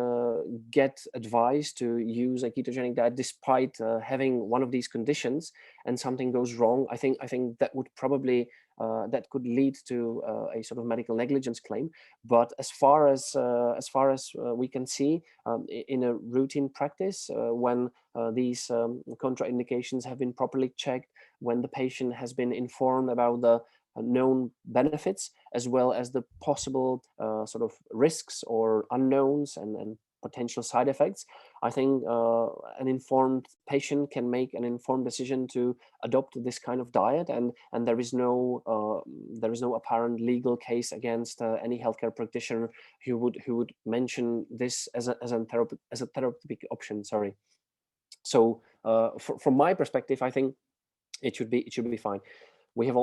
get advised to use a ketogenic diet despite having one of these conditions, and something goes wrong, I think that would probably that could lead to a sort of medical negligence claim. But as far as we can see, in a routine practice, when these contraindications have been properly checked, when the patient has been informed about the known benefits as well as the possible sort of risks or unknowns and potential side effects, I think an informed patient can make an informed decision to adopt this kind of diet, and there is no apparent legal case against any healthcare practitioner who would mention this as a therapeutic option. Sorry. So from my perspective, I think it should be fine. We have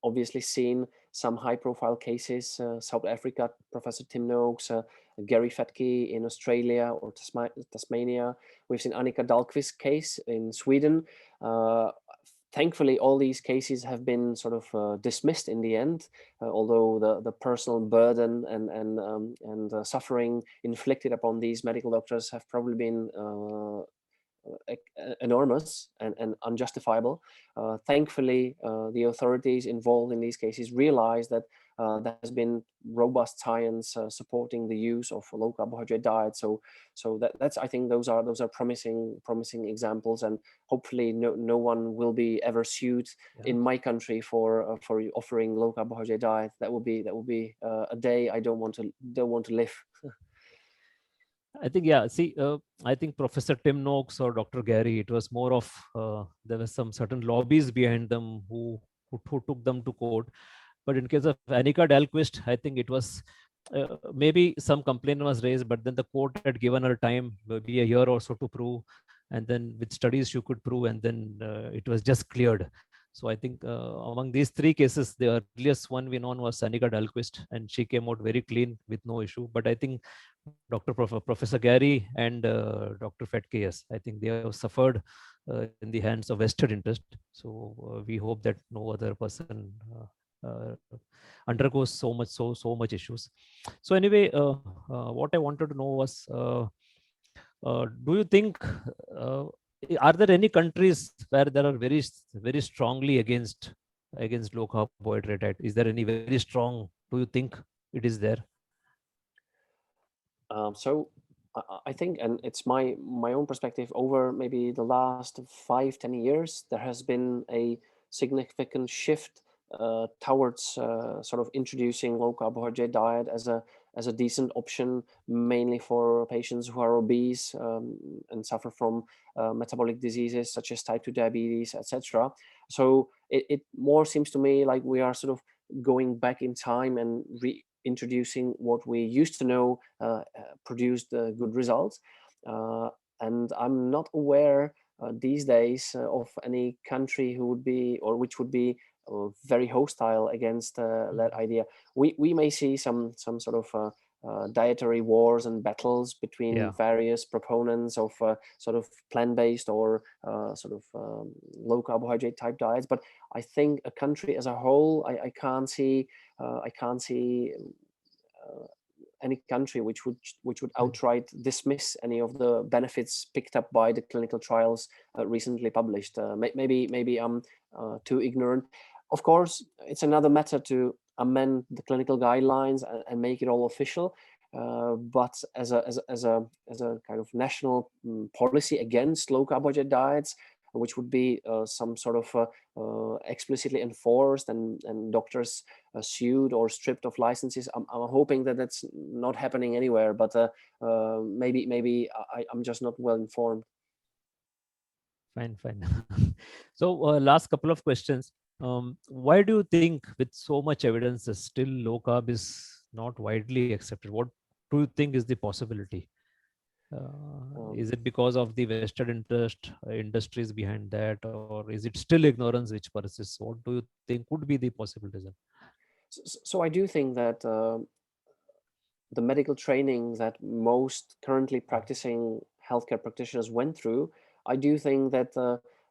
obviously seen some high-profile cases: South Africa, Professor Tim Noakes, Gary Fettke in Australia or Tasmania. We've seen Annika Dahlqvist's case in Sweden. Thankfully, all these cases have been sort of dismissed in the end, although the personal burden and suffering inflicted upon these medical doctors have probably been enormous and unjustifiable. Thankfully, the authorities involved in these cases realized that there has been robust science supporting the use of low carbohydrate diet. So that's, I think those are promising examples, and hopefully no one will be ever sued in my country for offering low carbohydrate diet. That would be a day I don't want to live. I think, yeah, see, I think Professor Tim Noakes or Dr. Gary, it was more of, there was some certain lobbies behind them who took them to court. But in case of Annika Dahlqvist, I think it was, maybe some complaint was raised, but then the court had given her time, maybe a year or so to prove. And then with studies you could prove, and then it was just cleared. So I think among these three cases, the earliest one we known was Annika Dahlqvist, and she came out very clean with no issue. But I think Professor Gary and Dr. Fettke, yes, I think they have suffered in the hands of vested interest. So we hope that no other person undergoes so much issues. So anyway, what I wanted to know was, do you think are there any countries where there are very strongly against low carbohydrate diet? Is there any very strong? Do you think it is there? So I think, and it's my own perspective, over maybe the last 5-10 years, there has been a significant shift towards sort of introducing low carbohydrate diet as a decent option, mainly for patients who are obese and suffer from metabolic diseases such as type 2 diabetes, etc. So it more seems to me like we are sort of going back in time and introducing what we used to know produced good results. And I'm not aware these days of any country who would be, or which would be very hostile against that idea. We may see some sort of dietary wars and battles between various proponents of sort of plant-based or sort of low carbohydrate type diets, but I think a country as a whole, I can't see any country which would outright dismiss any of the benefits picked up by the clinical trials recently published. Maybe I'm too ignorant. Of course, it's another matter to amend the clinical guidelines and make it all official. But as a kind of national policy against low carbohydrate diets, which would be some sort of explicitly enforced and doctors sued or stripped of licenses, I'm hoping that that's not happening anywhere. But maybe I'm just not well informed. Fine. So last couple of questions. Why do you think, with so much evidence, still low carb is not widely accepted? What do you think is the possibility? Is it because of the vested interest industries behind that, or is it still ignorance which persists? What do you think could be the possible reason? So I do think that the medical training that most currently practicing healthcare practitioners went through, I do think that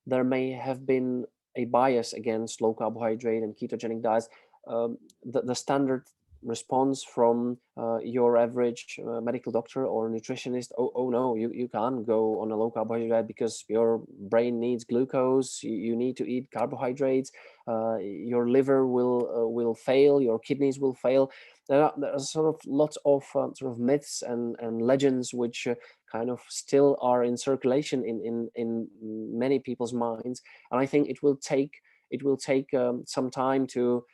there may have been a bias against low carbohydrate and ketogenic diets. The standard response from your average medical doctor or nutritionist. Oh no, you can't go on a low carbohydrate because your brain needs glucose. You need to eat carbohydrates. Your liver will fail. Your kidneys will fail. There are sort of lots of sort of myths and legends which kind of still are in circulation in many people's minds, and I think it will take some time to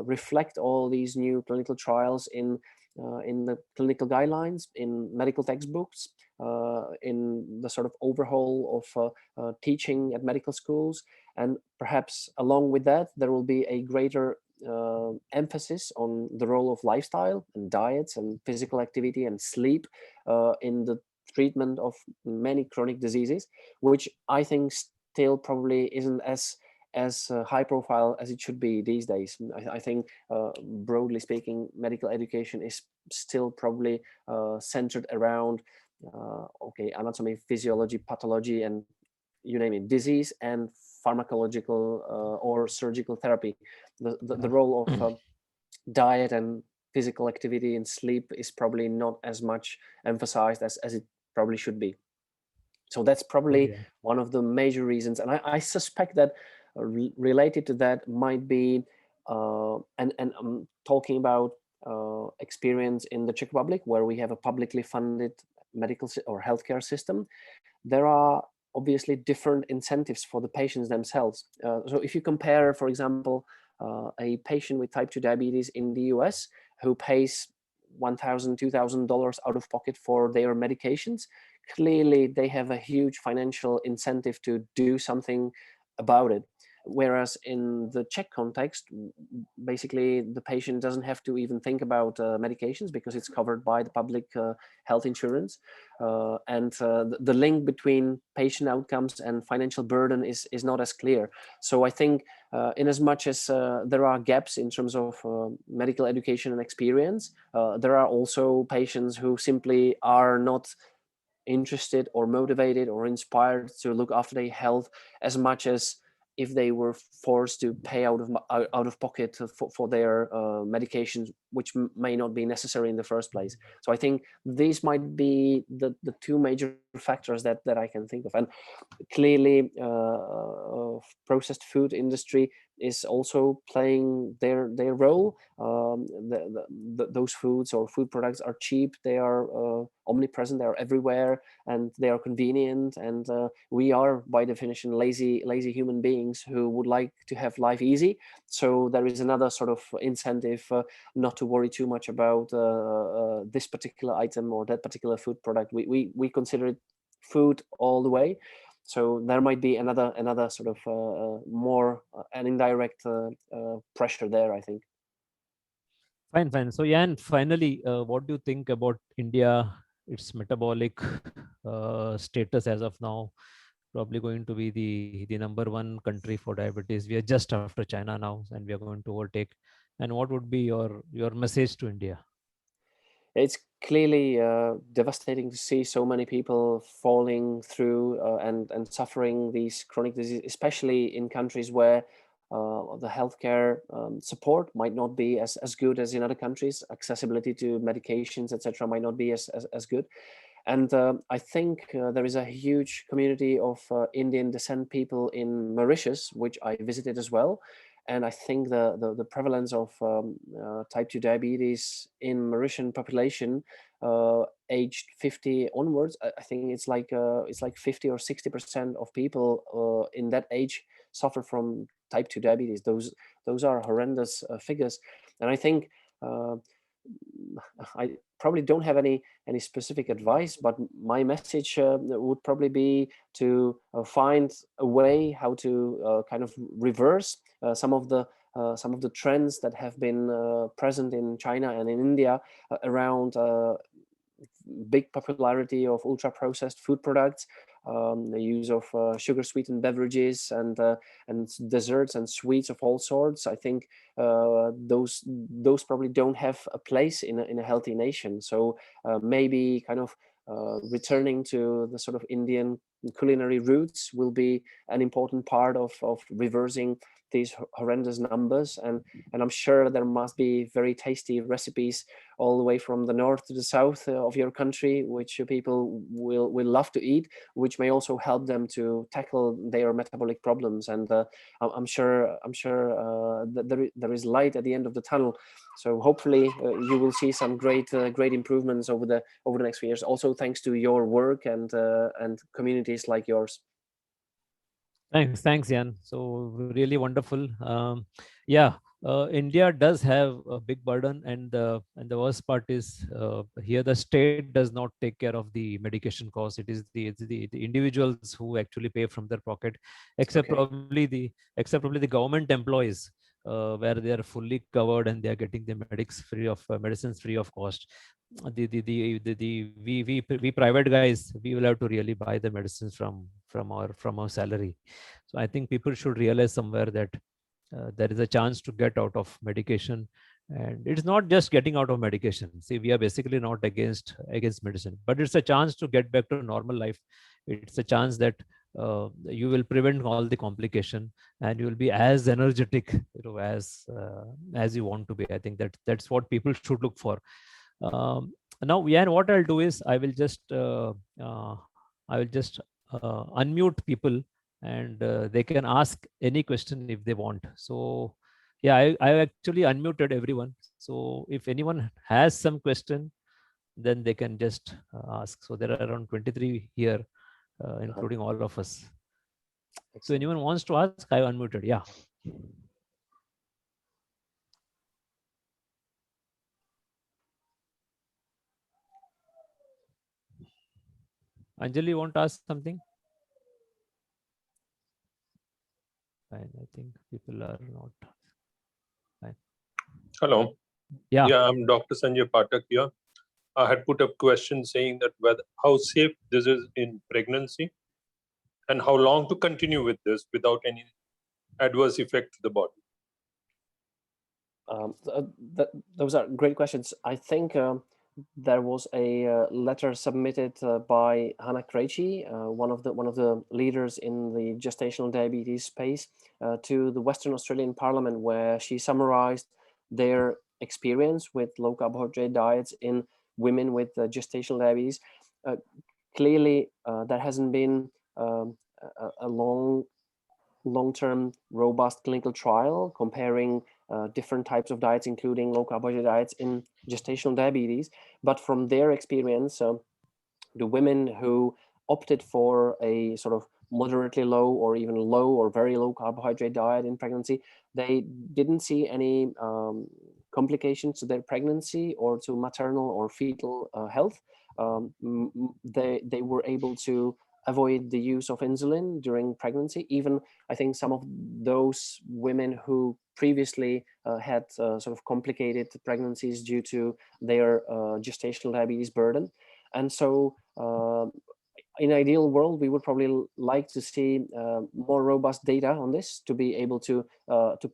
reflect all these new clinical trials in the clinical guidelines, in medical textbooks, in the sort of overhaul of teaching at medical schools, and perhaps along with that there will be a greater emphasis on the role of lifestyle and diets and physical activity and sleep in the treatment of many chronic diseases, which I think still probably isn't as high profile as it should be these days. I think broadly speaking, medical education is still probably centered around anatomy, physiology, pathology, and you name it, disease and pharmacological or surgical therapy. The role of diet and physical activity and sleep is probably not as much emphasized as it probably should be. So that's probably one of the major reasons. And I suspect that related to that might be, and I'm talking about experience in the Czech Republic, where we have a publicly funded medical or healthcare system. There are obviously different incentives for the patients themselves. So if you compare, for example, a patient with type 2 diabetes in the US who pays $1,000, $2,000 out of pocket for their medications, clearly they have a huge financial incentive to do something about it. Whereas in the Czech context, basically the patient doesn't have to even think about medications because it's covered by the public health insurance. And the link between patient outcomes and financial burden is not as clear. So I think in as much as there are gaps in terms of medical education and experience, there are also patients who simply are not interested or motivated or inspired to look after their health as much as if they were forced to pay out of pocket for their medications, which may not be necessary in the first place. So I think these might be the two major factors that I can think of. And clearly processed food industry is also playing their role. Those foods or food products are cheap, they are omnipresent, they are everywhere, and they are convenient, and we are by definition lazy human beings who would like to have life easy. So there is another sort of incentive not to worry too much about this particular item or that particular food product. We consider it food all the way. So there might be another sort of more an indirect pressure there, I think. Fine. So yeah, and finally, what do you think about India, its metabolic status as of now? Probably going to be the number one country for diabetes. We are just after China now, and we are going to overtake. And what would be your message to India? It's clearly devastating to see so many people falling through and suffering these chronic diseases, especially in countries where the healthcare support might not be as good as in other countries. Accessibility to medications, etc., might not be as good. And I think there is a huge community of Indian descent people in Mauritius, which I visited as well. And I think the prevalence of type 2 diabetes in Mauritian population aged 50 onwards, I think it's like 50 or 60% of people in that age suffer from type 2 diabetes. Those are horrendous figures. And I think I probably don't have any specific advice, but my message would probably be to find a way how to kind of reverse some of the trends that have been present in China and in India around big popularity of ultra processed food products, the use of sugar sweetened beverages and desserts and sweets of all sorts. I think those probably don't have a place in a healthy nation. So maybe kind of returning to the sort of Indian culinary roots will be an important part of reversing these horrendous numbers, and I'm sure there must be very tasty recipes all the way from the north to the south of your country, which people will love to eat, which may also help them to tackle their metabolic problems. And I'm sure that there is light at the end of the tunnel. So hopefully you will see some great improvements over the next few years. Also thanks to your work and communities like yours. Thanks, Jan. So really wonderful. Yeah, India does have a big burden, and the worst part is here the state does not take care of the medication cost. It is the individuals who actually pay from their pocket, except probably the government employees, where they are fully covered and they are getting the medicines free of cost. We private guys, we will have to really buy the medicines from our salary. So I think people should realize somewhere that there is a chance to get out of medication, and it's not just getting out of medication. See, we are basically not against medicine, but it's a chance to get back to normal life. It's a chance that you will prevent all the complication, and you will be as energetic, as you want to be. I think that's what people should look for. Now, Jan, what I'll do is I will just unmute people, and they can ask any question if they want. So yeah, I actually unmuted everyone. So if anyone has some question, then they can just ask. So there are around 23 here, including all of us. So anyone wants to ask, I unmuted. Yeah. Anjali, you want to ask something? Fine. I think people are not. Fine. Hello. Yeah. Yeah, I'm Dr. Sanjay Pathak here. I had put a question saying that how safe this is in pregnancy, and how long to continue with this without any adverse effect to the body. Those are great questions. I think there was a letter submitted by Hannah Krejci, one of the leaders in the gestational diabetes space, to the Western Australian Parliament, where she summarized their experience with low carbohydrate diets in women with gestational diabetes. Clearly, there hasn't been a long-term robust clinical trial comparing different types of diets, including low carbohydrate diets in gestational diabetes. But from their experience, the women who opted for a sort of moderately low or even low or very low carbohydrate diet in pregnancy, they didn't see any complications to their pregnancy or to maternal or fetal health. They were able to avoid the use of insulin during pregnancy. Even I think some of those women who previously had sort of complicated pregnancies due to their gestational diabetes burden. And so in an ideal world, we would probably like to see more robust data on this to be able to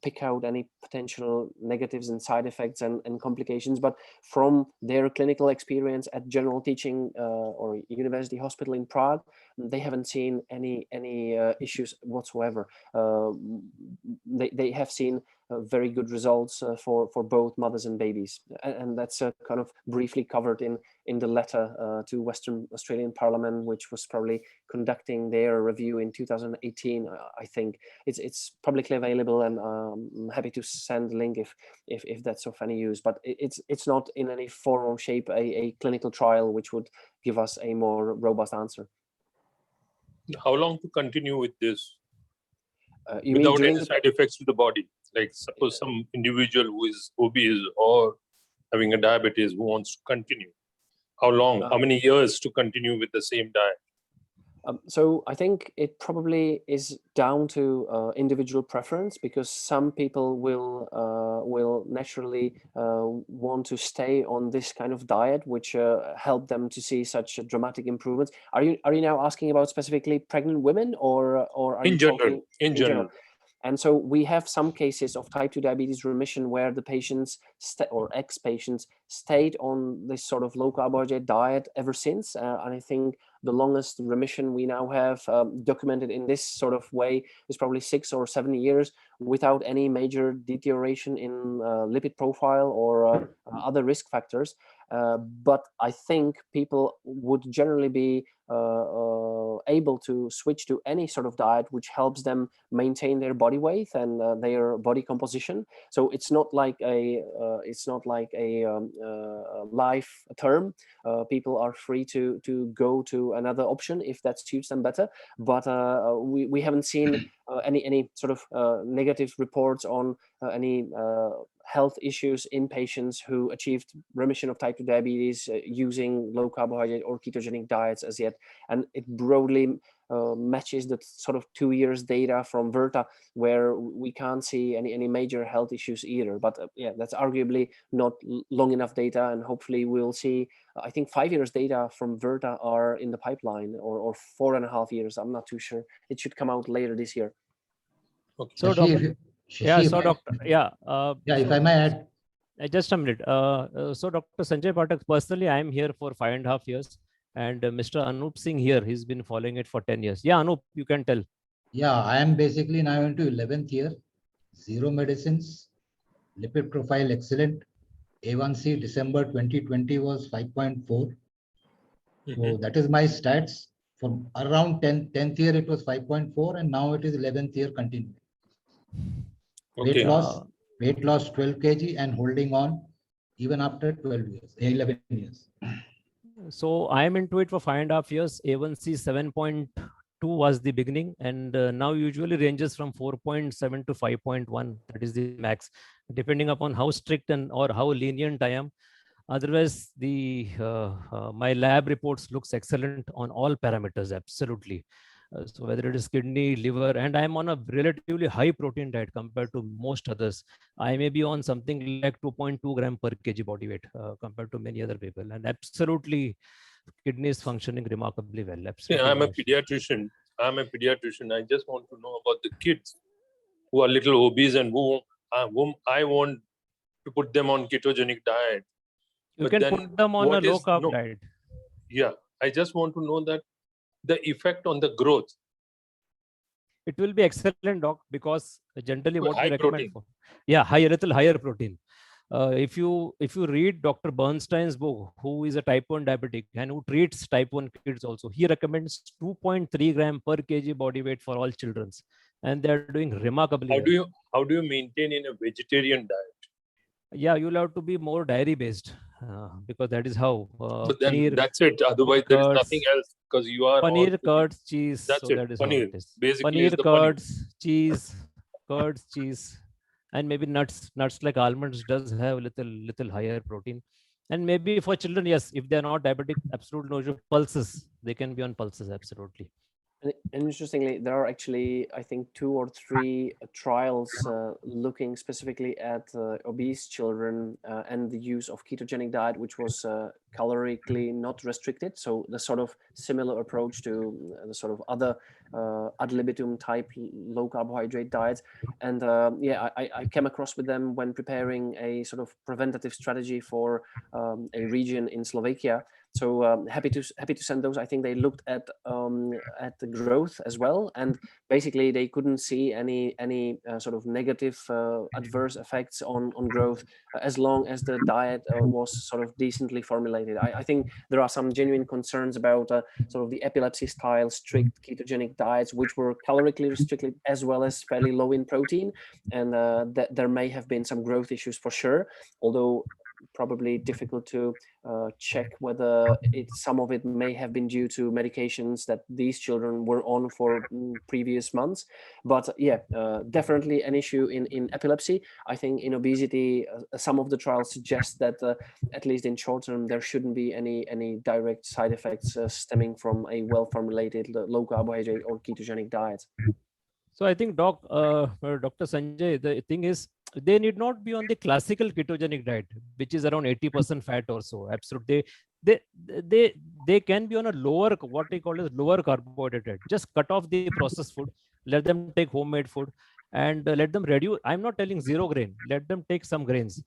pick out any potential negatives and side effects and complications. But from their clinical experience at General Teaching or University Hospital in Prague, they haven't seen any issues whatsoever. They have seen very good results for both mothers and babies, and that's kind of briefly covered in the letter to Western Australian Parliament, which was probably conducting their review in 2018. I think it's publicly available, and I'm happy to send the link if that's of any use. But it's not in any form or shape a clinical trial which would give us a more robust answer. How long to continue with this You without mean any side effects to the body? Like suppose some individual who is obese or having a diabetes who wants to continue. How long, how many years to continue with the same diet? So I think it probably is down to individual preference, because some people will naturally want to stay on this kind of diet, which help them to see such dramatic improvements. Are you now asking about specifically pregnant women, or are you talking in general? And so we have some cases of type 2 diabetes remission where the patients or ex-patients stayed on this sort of low carbohydrate diet ever since. And I think the longest remission we now have documented in this sort of way is probably 6 or 7 years without any major deterioration in lipid profile or other risk factors. But I think people would generally be able to switch to any sort of diet which helps them maintain their body weight and their body composition. So it's not like a life term. People are free to go to another option if that suits them better. But we haven't seen any sort of negative reports on any health issues in patients who achieved remission of type 2 diabetes using low carbohydrate or ketogenic diets as yet. And it broadly matches the sort of 2 years data from Virta, where we can't see any major health issues either. But yeah, that's arguably not long enough data, and hopefully we'll see, I think 5 years data from Virta are in the pipeline, or 4.5 years. I'm not too sure. It should come out later this year. Okay. So, doctor, if I may add. Just a minute. So, Dr. Sanjay Pathak, personally, I am here for 5.5 years. And Mr. Anup Singh here, he's been following it for 10 years. Yeah, Anup, you can tell. Yeah, I am basically now into 11th year. 0 medicines, lipid profile excellent. A1C December 2020 was 5.4. So that is my stats. From around 10th year, it was 5.4, and now it is 11th year continuing. Okay. Weight loss 12 kg and holding on even after 11 years. So I am into it for 5.5 years. A1C 7.2 was the beginning, and now usually ranges from 4.7 to 5.1. That is the max, depending upon how strict or how lenient I am. Otherwise, my lab reports looks excellent on all parameters. Absolutely. So whether it is kidney, liver, and I am on a relatively high protein diet compared to most others. I may be on something like 2.2 gram per kg body weight compared to many other people, and absolutely kidney is functioning remarkably well. Absolutely. I'm a pediatrician. I just want to know about the kids who are little obese and whom I want to put them on ketogenic diet. You can put them on a low carb diet. Yeah, I just want to know that the effect on the growth. It will be excellent, doc, because generally what we recommend protein. for, little higher protein. If you read Dr. Bernstein's book, who is a type 1 diabetic and who treats type 1 kids also, he recommends 2.3 gram per kg body weight for all children, and they are doing remarkably well. How do you maintain in a vegetarian diet? Yeah, you'll have to be more dairy based because that is how. But then paneer, that's it. Otherwise, there is nothing else because you are paneer, curds, cheese. That's so it. That is paneer. How it is. Basically, paneer, is curds, cheese, curds, cheese, and maybe nuts. Nuts like almonds does have a little higher protein. And maybe for children, yes, if they are not diabetic, absolutely no issue. Pulses, they can be on pulses, absolutely. And interestingly, there are actually, I think, 2 or 3 trials looking specifically at obese children and the use of ketogenic diet, which was calorically not restricted. So the sort of similar approach to the sort of other ad libitum type low carbohydrate diets. And I came across with them when preparing a sort of preventative strategy for a region in Slovakia. So happy to send those. I think they looked at the growth as well, and basically they couldn't see any sort of negative adverse effects on growth as long as the diet was sort of decently formulated. I think there are some genuine concerns about sort of the epilepsy style strict ketogenic diets, which were calorically restricted as well as fairly low in protein, and that there may have been some growth issues for sure, although probably difficult to check whether some of it may have been due to medications that these children were on for previous months. But definitely an issue in epilepsy. I think in obesity, some of the trials suggest that at least in short term, there shouldn't be any direct side effects stemming from a well-formulated low carbohydrate or ketogenic diet. So I think Dr. Sanjay, the thing is, they need not be on the classical ketogenic diet, which is around 80% fat or so. Absolutely. They can be on a lower, what they call as lower carbohydrate diet. Just cut off the processed food, let them take homemade food, and let them reduce. I'm not telling 0 grain. Let them take some grains.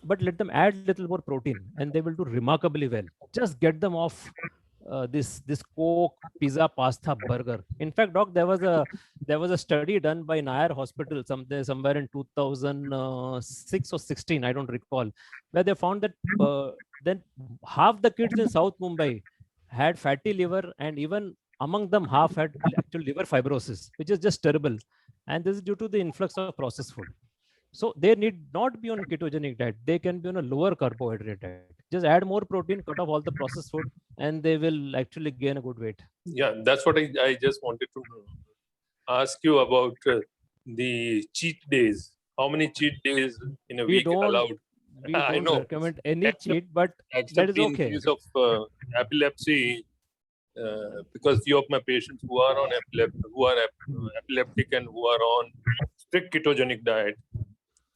but let them add little more protein and they will do remarkably well. Just get them off this Coke, pizza, pasta, burger. In fact, doc, there was a study done by Nair Hospital somewhere in 2006 or 16, I don't recall, where they found that then half the kids in South Mumbai had fatty liver, and even among them half had actual liver fibrosis, which is just terrible. And this is due to the influx of processed food. So they need not be on ketogenic diet. They can be on a lower carbohydrate diet. Just add more protein, cut off all the processed food, and they will actually gain a good weight. Yeah, that's what I just wanted to ask you about the cheat days. How many cheat days in a week are allowed? We I don't know. recommend any cheat, but that Except is in okay. case of epilepsy, because few of my patients who are on epileptic and who are on strict ketogenic diet,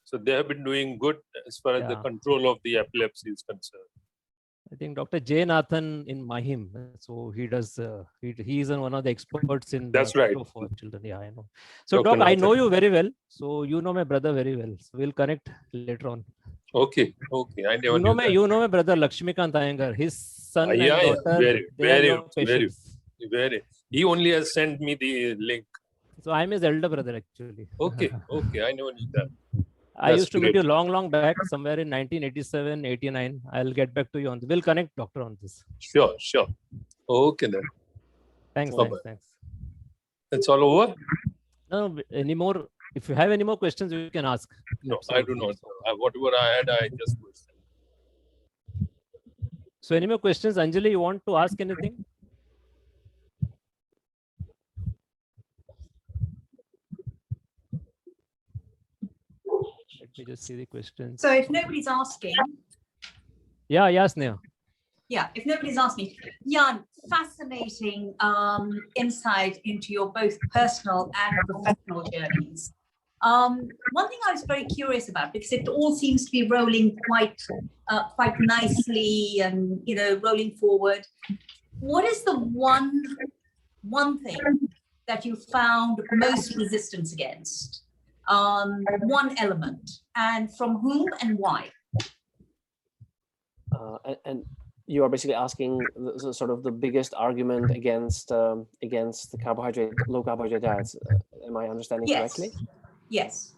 so they have been doing good as far as the Yeah. control of the epilepsy is concerned. I think Dr. J. Nathan in Mahim. So he does. He is one of the experts in That's right. keto for children. Yeah, I know. So Dr. doc, I know Nathan. you very well. So you know my brother very well. So we'll connect later on. Okay, I never You know knew that. you know my brother Lakshmikant Iyengar. His son and Yeah, daughter. They are your patients. very. He only has sent me the link. So I'm his elder brother actually. Okay, I never knew that. I That's used to meet great. you long back, somewhere in 1987, 89. I'll get back to you on this. We'll connect, doctor, on this. Sure. Okay then. Thanks. That's all over? No, any more? If you have any more questions, you can ask. No, Absolutely. I do not. Whatever I had, I just was. So any more questions? Anjali, you want to ask anything? Let me just see the questions. So if nobody's asking. Yeah, Sneha. Yeah, if nobody's asking. Jan, fascinating insight into your both personal and professional journeys. One thing I was very curious about, because it all seems to be rolling quite nicely and, rolling forward. What is the one thing that you found most resistance against? One element, and from whom and why? And you are basically asking sort of the biggest argument against the low carbohydrate diets. Am I understanding correctly? Yes.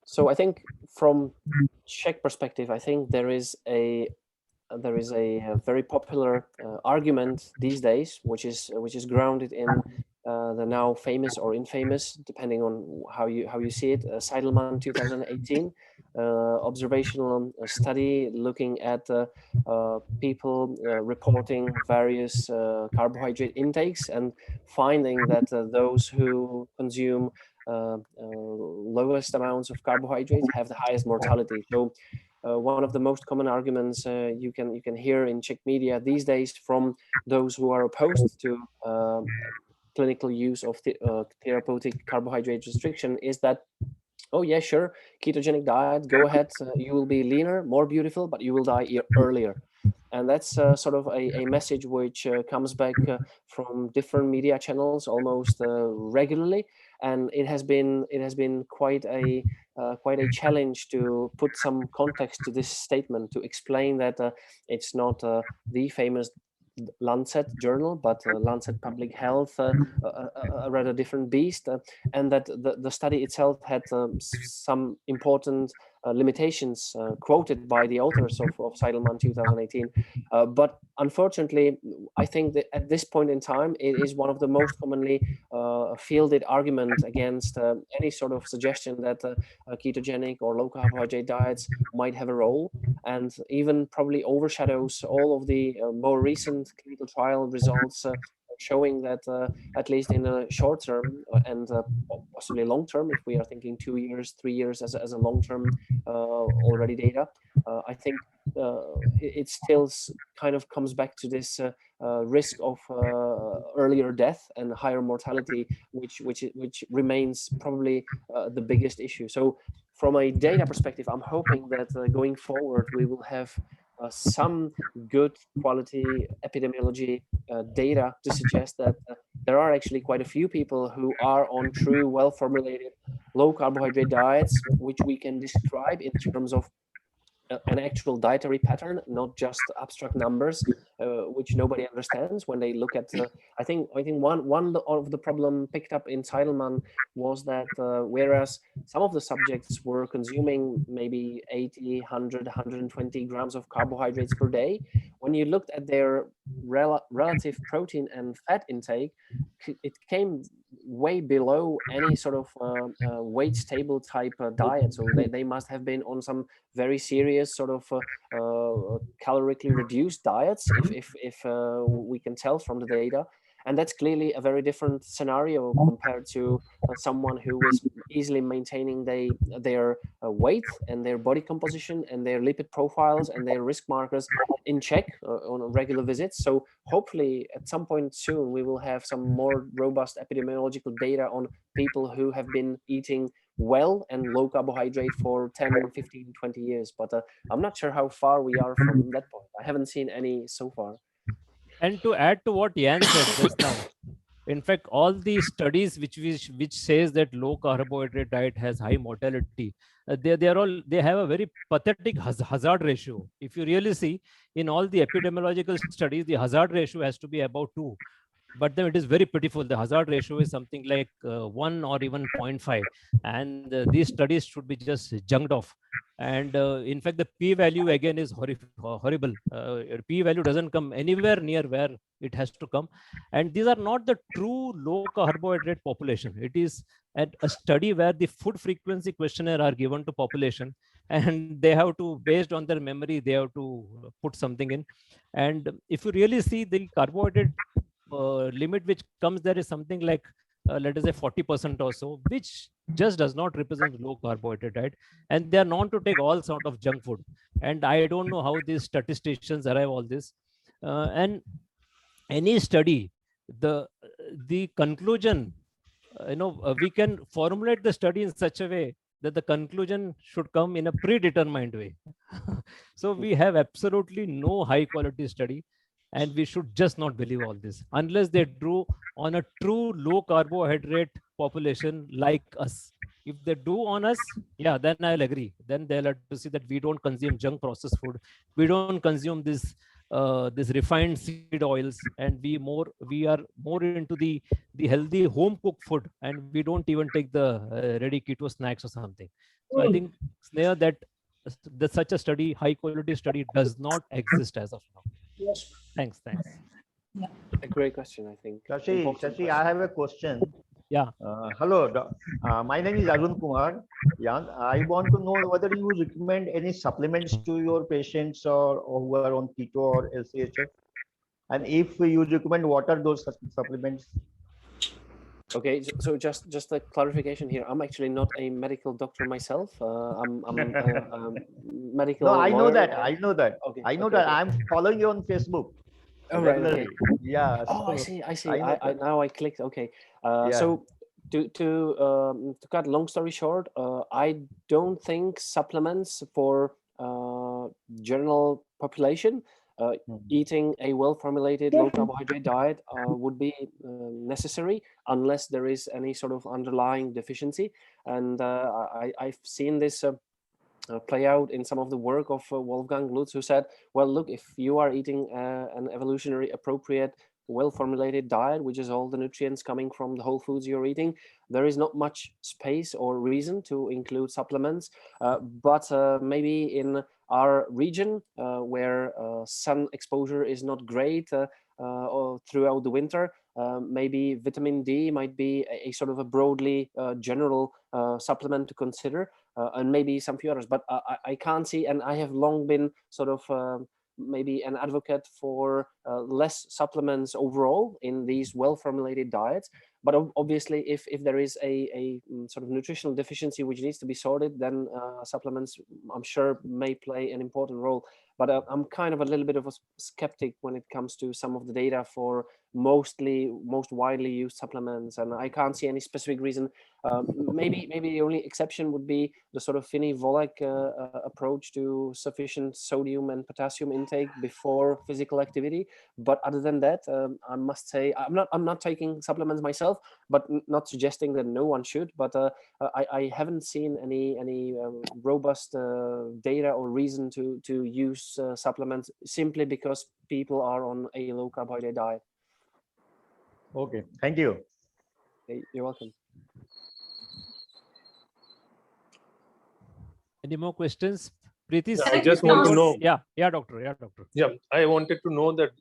So I think from Czech perspective, I think there is a very popular argument these days, which is grounded in the now famous or infamous, depending on how you see it, Seidelman 2018 observational study looking at people reporting various carbohydrate intakes and finding that those who consume lowest amounts of carbohydrates have the highest mortality. So one of the most common arguments you can hear in Czech media these days from those who are opposed to clinical use of therapeutic carbohydrate restriction is that, oh yeah, sure, ketogenic diet, go ahead, you will be leaner, more beautiful, but you will die earlier. And that's sort of a message which comes back from different media channels almost regularly, and it has been quite a challenge to put some context to this statement, to explain that it's not the famous Lancet journal, but Lancet Public Health, a rather different beast, and that the study itself had some important limitations quoted by the authors of Seidelman 2018. But unfortunately, I think that at this point in time, it is one of the most commonly fielded arguments against any sort of suggestion that ketogenic or low carbohydrate diets might have a role, and even probably overshadows all of the more recent clinical trial results showing that at least in the short term and possibly long term, if we are thinking 2 years, 3 years as a long term already data, I think it still kind of comes back to this risk of earlier death and higher mortality, which remains probably the biggest issue. So from a data perspective, I'm hoping that going forward we will have some good quality epidemiology data to suggest that there are actually quite a few people who are on true, well-formulated, low carbohydrate diets, which we can describe in terms of an actual dietary pattern, not just abstract numbers, which nobody understands when they look at. I think one of the problem picked up in Zeidelman was that whereas some of the subjects were consuming maybe 80, 100, 120 grams of carbohydrates per day, when you looked at their relative protein and fat intake, it came way below any sort of weight stable type diet. So they must have been on some very serious sort of calorically reduced diets, if we can tell from the data. And that's clearly a very different scenario compared to someone who is easily maintaining their weight and their body composition and their lipid profiles and their risk markers in check on regular visits. So hopefully at some point soon we will have some more robust epidemiological data on people who have been eating well and low carbohydrate for 10, 15, 20 years. But I'm not sure how far we are from that point. I haven't seen any so far. And to add to what Jan said just now, in fact, all the studies which says that low carbohydrate diet has high mortality, they have a very pathetic hazard ratio. If you really see, in all the epidemiological studies, the hazard ratio has to be about 2. But then it is very pitiful. The hazard ratio is something like 1 or even 0.5. And these studies should be just junked off. And in fact, the p-value again is horrible. P-value doesn't come anywhere near where it has to come. And these are not the true low carbohydrate population. It is at a study where the food frequency questionnaire are given to population, and they have to, based on their memory, they have to put something in. And if you really see the carbohydrate limit which comes there is something like let us say 40% or so, which just does not represent low carbohydrate diet, and they are known to take all sort of junk food. And I don't know how these statisticians arrive all this. And any study, the conclusion, we can formulate the study in such a way that the conclusion should come in a predetermined way. So we have absolutely no high quality study. And we should just not believe all this unless they drew on a true low carbohydrate population like us. If they do on us, yeah, then I'll agree. Then they'll have to see that we don't consume junk processed food. We don't consume this refined seed oils, and we are more into the healthy home cooked food, and we don't even take the ready keto snacks or something. So I think, Sneha, that such a study, high quality study, does not exist as of now. Yes. Thanks. Yeah. A great question, I think. Shashi, I have a question. Yeah. Hello, my name is Arun Kumar. Yeah, I want to know whether you recommend any supplements to your patients or who are on keto or LCHF, and if you recommend, what are those supplements? Okay, so just a clarification here. I'm actually not a medical doctor myself. I'm a medical. No, I know lawyer. that. I know that. Okay, I know okay, that. okay. I'm following you on Facebook. Oh, right, okay. Yeah. Oh, I so see. I Now I clicked. Okay. Yeah. So to cut long story short, I don't think supplements for general population eating a well-formulated low carbohydrate diet would be necessary unless there is any sort of underlying deficiency. And I've seen this play out in some of the work of Wolfgang Lutz, who said, well, look, if you are eating an evolutionary appropriate, well-formulated diet, which is all the nutrients coming from the whole foods you're eating, there is not much space or reason to include supplements. But maybe in our region where sun exposure is not great or throughout the winter, maybe vitamin D might be a sort of a broadly general supplement to consider, and maybe some few others. But I can't see, and I have long been sort of maybe an advocate for less supplements overall in these well-formulated diets. But obviously, if there is a sort of nutritional deficiency which needs to be sorted, then supplements, I'm sure, may play an important role. But I'm kind of a little bit of a skeptic when it comes to some of the data for most widely used supplements, and I can't see any specific reason. Maybe the only exception would be the sort of Volek approach to sufficient sodium and potassium intake before physical activity. But other than that, I must say I'm not taking supplements myself, but not suggesting that no one should. But I haven't seen any robust data or reason to use supplements simply because people are on a low carbohydrate diet. Okay, thank you. Okay, you're welcome. Any more questions? Preeti, Yeah, I just want to know. Yeah, doctor. Yeah, I wanted to know that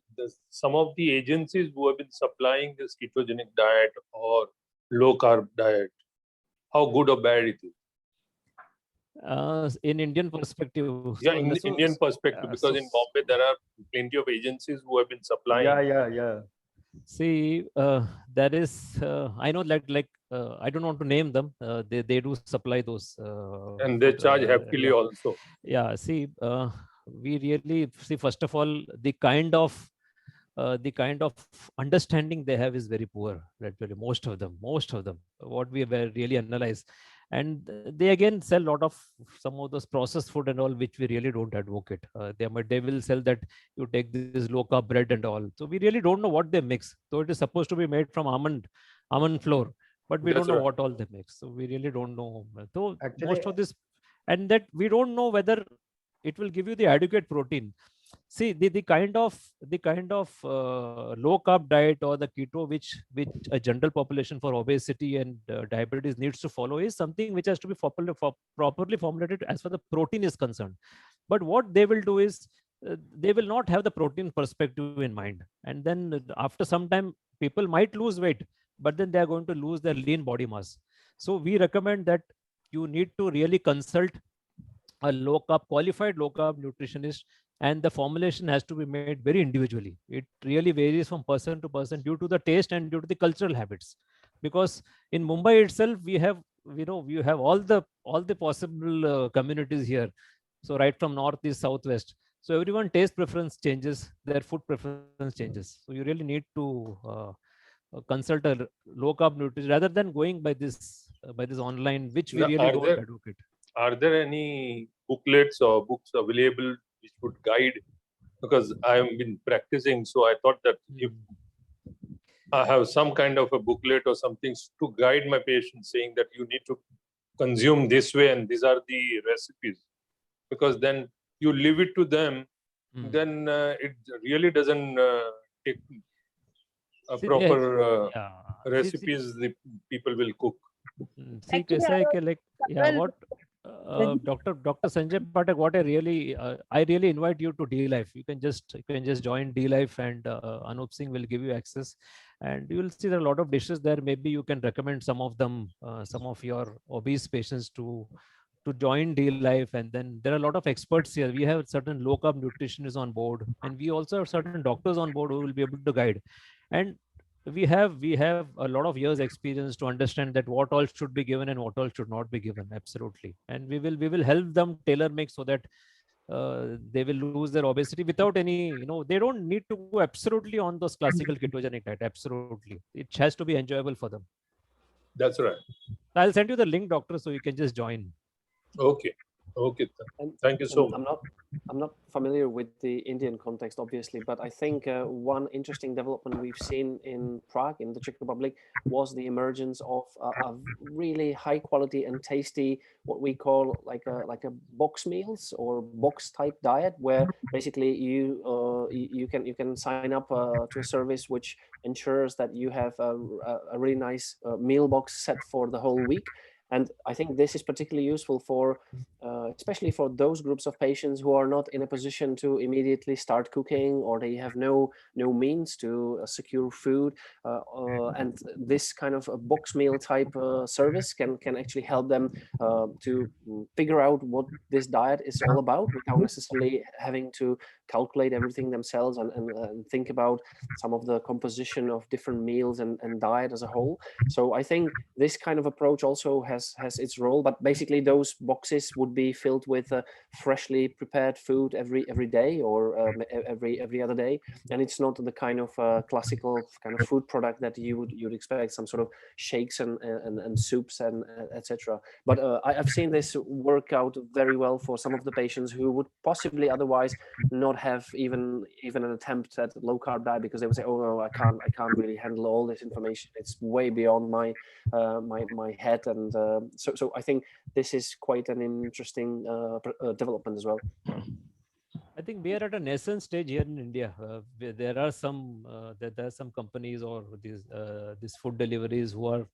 some of the agencies who have been supplying this ketogenic diet or low carb diet, how good or bad it is. In Indian perspective. Yeah, in the Indian perspective, because in Bombay there are plenty of agencies who have been supplying. Yeah. See, there is, I know like I don't want to name them. They do supply those. And they charge heavily also. Yeah, see, we really see, first of all, the kind of understanding they have is very poor. Literally, most of them. What we really analyze, and they again sell a lot of some of those processed food and all, which we really don't advocate. They will sell that you take this low carb bread and all. So we really don't know what they mix. So it is supposed to be made from almond flour, but we don't know what all they mix. So we really don't know. So actually, most of this, and that we don't know whether it will give you the adequate protein. See, the kind of low carb diet or the keto which a general population for obesity and diabetes needs to follow is something which has to be properly formulated as far as the protein is concerned. But what they will do is they will not have the protein perspective in mind, and then after some time people might lose weight, but then they are going to lose their lean body mass. So we recommend that you need to really consult a qualified low carb nutritionist, and the formulation has to be made very individually. It really varies from person to person due to the taste and due to the cultural habits. Because in Mumbai itself, we have all the possible communities here. So right from north, east, south, west. So everyone taste preference changes, their food preference changes. So you really need to consult a low carb nutrition rather than going by this online, which we really don't advocate. Are there any booklets or books available which would guide? Because I have been practicing, so I thought that if I have some kind of a booklet or something to guide my patients, saying that you need to consume this way and these are the recipes, because then you leave it to them, then it really doesn't take a proper recipes the people will cook. See, Dr. Sanjay Pathak, what I really invite you to D-Life. You can just join D-Life, and Anup Singh will give you access, and you will see there are a lot of dishes there. Maybe you can recommend some of them, some of your obese patients to join D-Life, and then there are a lot of experts here. We have certain low carb nutritionists on board, and we also have certain doctors on board who will be able to guide. And we have a lot of years experience to understand that what all should be given and what all should not be given. Absolutely. And we will help them tailor make so that they will lose their obesity without any, they don't need to go absolutely on those classical ketogenic diet. Absolutely. It has to be enjoyable for them. That's right. I'll send you the link, doctor, so you can just join. Okay. Thank you so much. I'm not familiar with the Indian context, obviously, but I think one interesting development we've seen in Prague, in the Czech Republic, was the emergence of a really high quality and tasty, what we call like a box meals or box type diet, where basically you can sign up to a service which ensures that you have a really nice meal box set for the whole week. And I think this is particularly useful for, especially for those groups of patients who are not in a position to immediately start cooking, or they have no means to secure food. And this kind of a box meal type service can actually help them to figure out what this diet is all about without necessarily having to calculate everything themselves and think about some of the composition of different meals and diet as a whole. So I think this kind of approach also has has its role, but basically those boxes would be filled with freshly prepared food every day, or every other day, and it's not the kind of classical kind of food product that you'd expect, some sort of shakes and soups and etc. But I've seen this work out very well for some of the patients who would possibly otherwise not have even an attempt at low carb diet, because they would say, oh no, I can't really handle all this information, it's way beyond my my head. And so I think this is quite an interesting development as well. I think we are at a nascent stage here in India. There are some companies or these food deliveries who are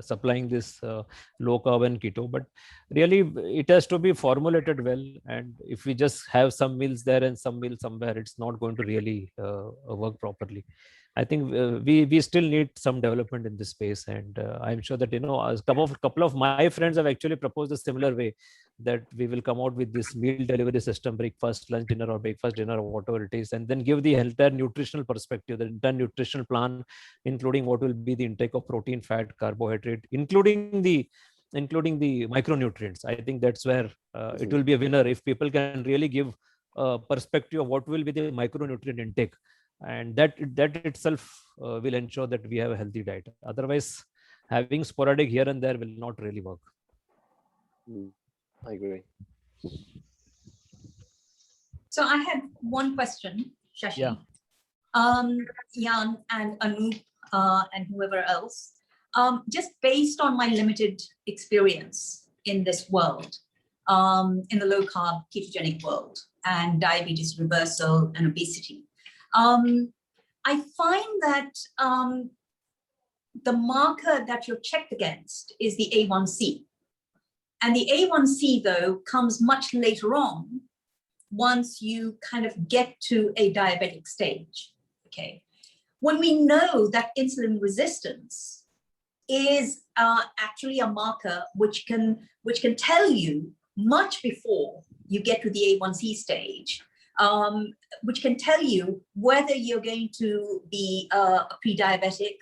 supplying this low carb and keto, but really it has to be formulated well. And if we just have some meals there and some meals somewhere, it's not going to really work properly. I think we still need some development in this space, and I'm sure that a couple of my friends have actually proposed a similar way, that we will come out with this meal delivery system, breakfast, lunch, dinner, or breakfast, dinner, or whatever it is, and then give the entire nutritional perspective, the entire nutritional plan, including what will be the intake of protein, fat, carbohydrate, including the micronutrients. I think that's where it will be a winner if people can really give a perspective of what will be the micronutrient intake, and that itself will ensure that we have a healthy diet. Otherwise, having sporadic here and there will not really work. I agree. So I had one question, Shashi. Yeah. Jan and Anup and whoever else, just based on my limited experience in this world, in the low carb ketogenic world, and diabetes reversal and obesity, I find that the marker that you're checked against is the A1C. And the A1C, though, comes much later on, once you kind of get to a diabetic stage, okay? When we know that insulin resistance is actually a marker which can tell you much before you get to the A1C stage, which can tell you whether you're going to be a pre-diabetic.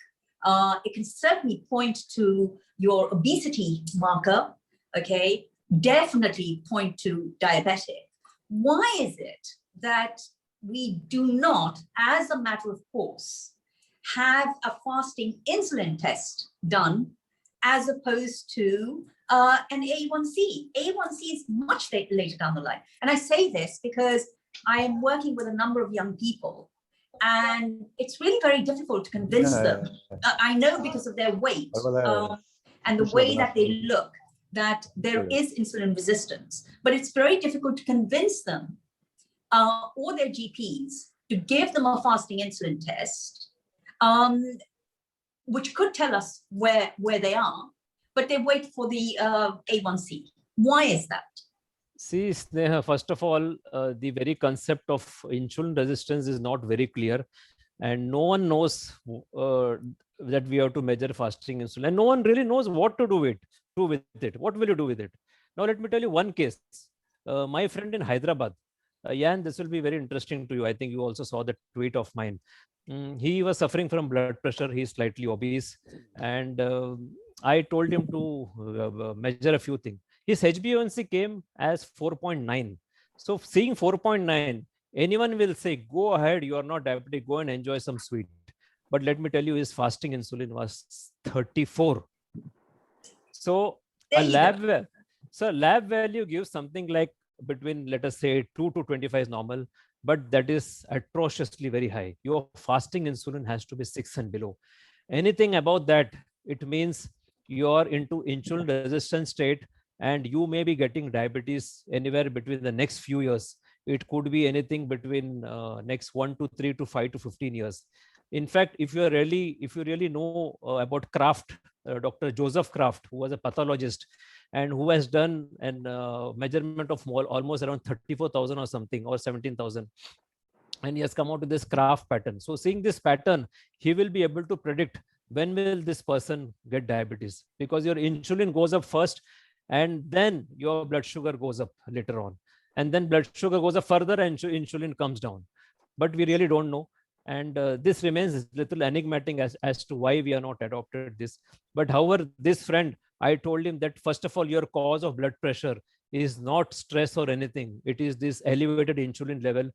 It can certainly point to your obesity marker, okay, definitely point to diabetic. Why is it that we do not, as a matter of course, have a fasting insulin test done as opposed to an A1C? A1C is much later down the line. And I say this because I am working with a number of young people, and it's really very difficult to convince them. I know because of their weight and the way that they look, that there is insulin resistance, but it's very difficult to convince them or their GPs to give them a fasting insulin test, which could tell us where they are, but they wait for the A1C. Why is that? See, Sneha, first of all, the very concept of insulin resistance is not very clear, and no one knows that we have to measure fasting insulin, and no one really knows what to do with it. What will you do with it? Now, let me tell you one case. My friend in Hyderabad, Jan, this will be very interesting to you. I think you also saw the tweet of mine. He was suffering from blood pressure. He's slightly obese, and I told him to measure a few things. His HbA1c came as 4.9. So seeing 4.9, anyone will say, go ahead, you are not diabetic, go and enjoy some sweet. But let me tell you, his fasting insulin was 34. So a lab value gives something like between, let us say, 2 to 25 is normal, but that is atrociously very high. Your fasting insulin has to be 6 and below. Anything above that, it means you are into insulin resistant state, and you may be getting diabetes anywhere between the next few years. It could be anything between next 1 to 3 to 5 to 15 years. In fact, if you really know about Kraft, Dr. Joseph Kraft, who was a pathologist and who has done a measurement of almost around 34,000 or something, or 17,000. And he has come out with this Kraft pattern. So seeing this pattern, he will be able to predict when will this person get diabetes, because your insulin goes up first, and then your blood sugar goes up later on, and then blood sugar goes up further and insulin comes down. But we really don't know, and this remains a little enigmatic as to why we are not adopted this. But however, this friend I told him that, first of all, your cause of blood pressure is not stress or anything. It is this elevated insulin level,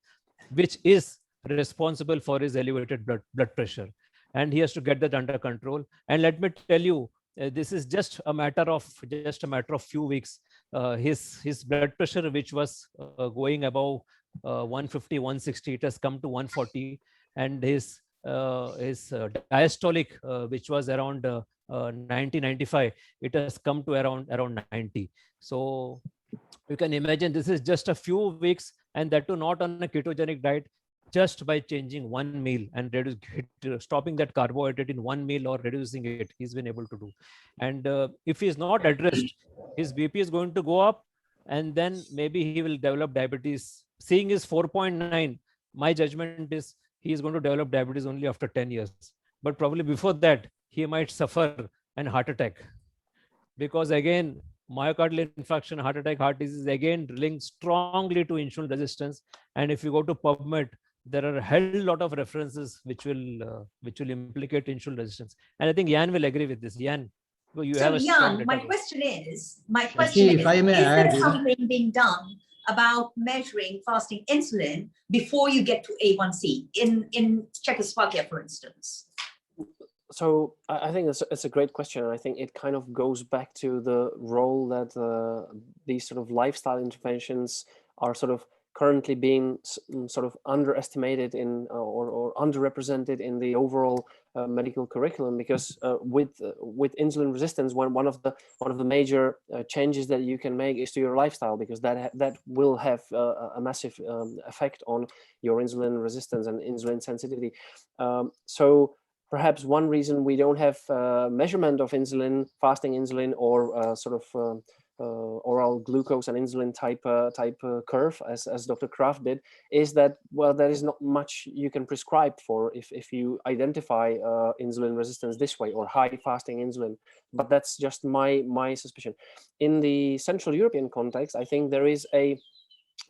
which is responsible for his elevated blood pressure. And he has to get that under control. And let me tell you, this is just a matter of few weeks. His blood pressure, which was going above 150, 160, it has come to 140, and his diastolic, which was around 90, 95, it has come to around 90. So you can imagine this is just a few weeks, and that too not on a ketogenic diet, just by changing one meal and stopping that carbohydrate in one meal or reducing it, he's been able to do. And if he's not addressed, his BP is going to go up, and then maybe he will develop diabetes. Seeing his 4.9, my judgment is he is going to develop diabetes only after 10 years. But probably before that, he might suffer an heart attack. Because again, myocardial infarction, heart attack, heart disease, again linked strongly to insulin resistance. And if you go to PubMed, there are a hell lot of references which will implicate insulin resistance. And I think Jan will agree with this. Jan, you so have a Jan, my question is, if I may add, there something being done about measuring fasting insulin before you get to A1C in Czechoslovakia, for instance? So I think it's a great question. And I think it kind of goes back to the role that these sort of lifestyle interventions are sort of currently being sort of underestimated in or underrepresented in the overall medical curriculum, because with insulin resistance, one of the major changes that you can make is to your lifestyle, because that will have a massive effect on your insulin resistance and insulin sensitivity. So perhaps one reason we don't have measurement of insulin, fasting insulin, or sort of oral glucose and insulin type curve, as Dr. Kraft did, is that, well, there is not much you can prescribe for if you identify insulin resistance this way, or high fasting insulin. But that's just my suspicion. In the Central European context, I think there is a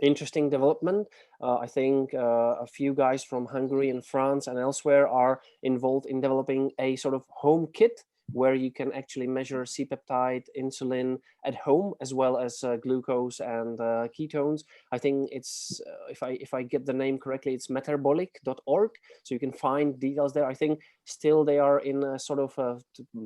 interesting development. I think a few guys from Hungary and France and elsewhere are involved in developing a sort of home kit where you can actually measure C-peptide, insulin at home, as well as glucose and ketones. I think it's, if I get the name correctly, it's metabolic.org. So you can find details there. I think still they are in a sort of a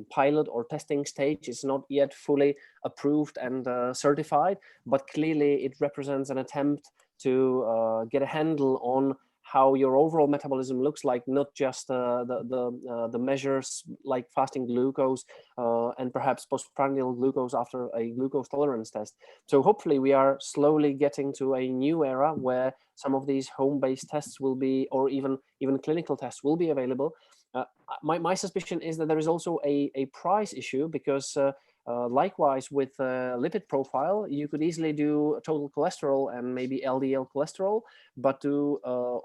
pilot or testing stage. It's not yet fully approved and certified, but clearly it represents an attempt to get a handle on how your overall metabolism looks like, not just the measures like fasting glucose and perhaps postprandial glucose after a glucose tolerance test. So hopefully we are slowly getting to a new era where some of these home-based tests will be, or even clinical tests will be available. My suspicion is that there is also a price issue, because likewise with lipid profile, you could easily do total cholesterol and maybe LDL cholesterol, but to